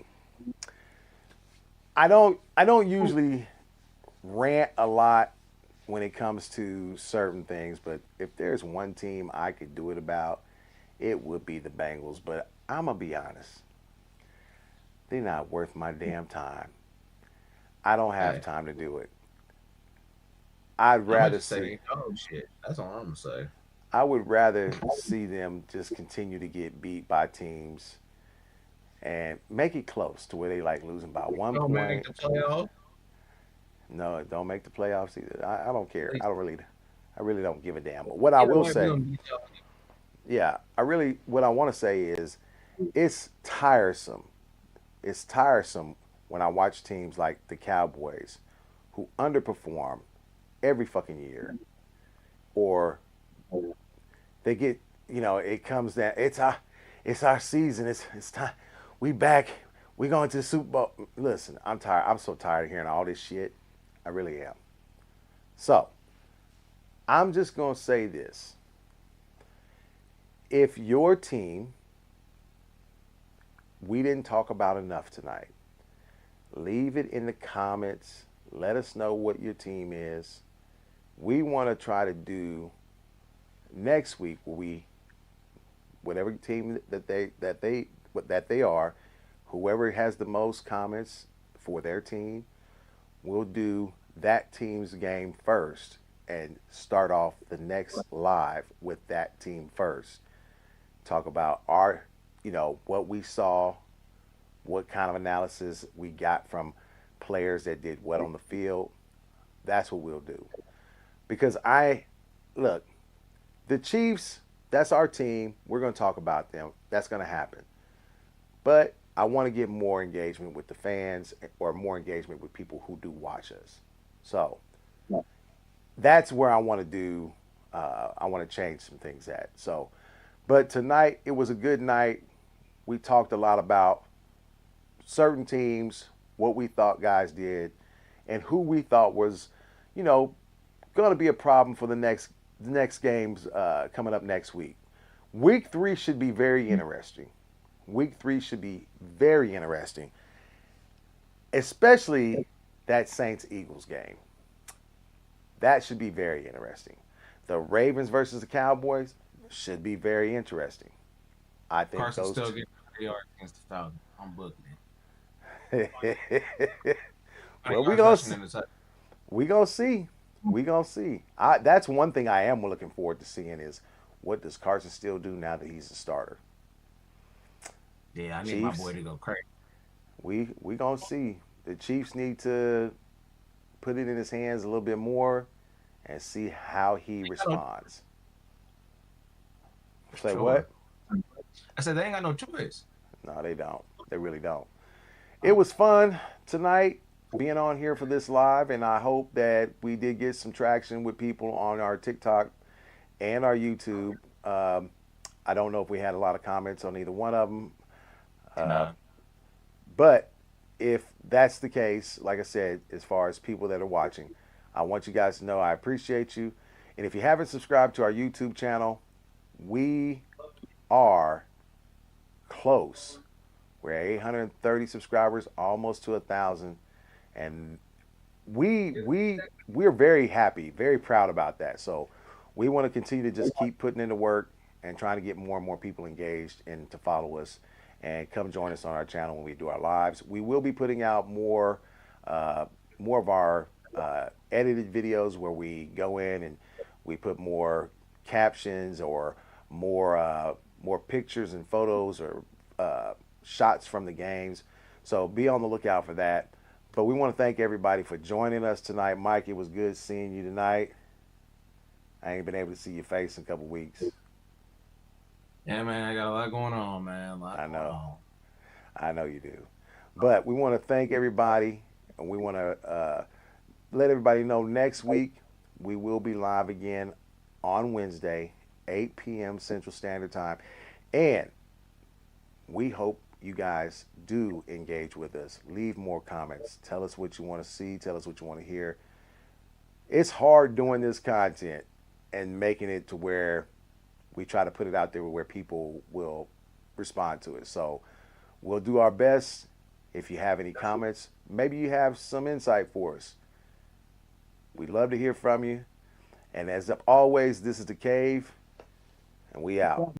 I don't usually rant a lot when it comes to certain things, but if there's one team I could do it about, it would be the Bengals. But I'm gonna be honest, they're not worth my damn time. I don't have Hey, time to do it. I'd I'm gonna rather just say see they dog shit. That's all I'm gonna say. I would rather see them just continue to get beat by teams and make it close to where they like losing by one Don't make point. the playoff. No, don't make the playoffs either. I don't care. I really don't give a damn. But what I Either will way, we're say, gonna beat y'all. yeah, what I want to say is it's tiresome. It's tiresome when I watch teams like the Cowboys who underperform every fucking year, or they get, it comes down. It's our season. It's time. We back. We going to the Super Bowl. Listen, I'm tired. I'm so tired of hearing all this shit. I really am. So I'm just gonna say this: if your team we didn't talk about enough tonight, leave it in the comments. Let us know what your team is. We want to try to do next week where we whatever team that they are, whoever has the most comments for their team, we'll do that team's game first and start off the next live with that team first. Talk about what we saw, what kind of analysis we got from players that did what on the field. That's what we'll do. Because look, the Chiefs, that's our team. We're going to talk about them. That's going to happen. But I want to get more engagement with the fans or more engagement with people who do watch us. So that's where I want to do. I want to change some things at. So, but tonight it was a good night. We talked a lot about certain teams, what we thought guys did, and who we thought was, you know, going to be a problem for the next games coming up next week. Week 3 should be very interesting. Week 3 should be very interesting, especially that Saints Eagles game. That should be very interesting. The Ravens versus the Cowboys should be very interesting. I think Carson those still getting 100 yards against the Falcons. I'm booking it. two. 100 Well, yards rushing in the touch. we gonna see. We gonna see. That's one thing I am looking forward to seeing is what does Carson still do now that he's a starter. Yeah, I need my boy Chiefs, to go crazy. we gonna see. The Chiefs need to put it in his hands a little bit more and see how he responds. Say Sure. what? I said they ain't got no choice. No, they don't. They really don't. It Oh, was fun tonight being on here for this live, and I hope that we did get some traction with people on our TikTok and our YouTube. I don't know if we had a lot of comments on either one of them, uh, nah. but if that's the case, like I said, as far as people that are watching, I want you guys to know I appreciate you. And if you haven't subscribed to our YouTube channel, we are close. We're at 830 subscribers, almost to 1,000, and we're very happy, very proud about that. So we want to continue to just keep putting in the work and trying to get more and more people engaged and to follow us and come join us on our channel when we do our lives. We will be putting out uh, more of our edited videos where we go in and we put more captions or more pictures and photos or shots from the games. So be on the lookout for that. But we want to thank everybody for joining us tonight. Mike, it was good seeing you tonight. I ain't been able to see your face in a couple weeks. Yeah, man, I got a lot going on, man. A lot I going know. on. I know you do. But we want to thank everybody, and we want to let everybody know next week we will be live again on Wednesday, 8 p.m. Central Standard Time. And we hope you guys do engage with us. Leave more comments. Tell us what you want to see. Tell us what you want to hear. It's hard doing this content and making it to where we try to put it out there where people will respond to it. So we'll do our best If you have any comments, maybe you have some insight for us. We'd love to hear from you. And as always, this is The Cave, and we out.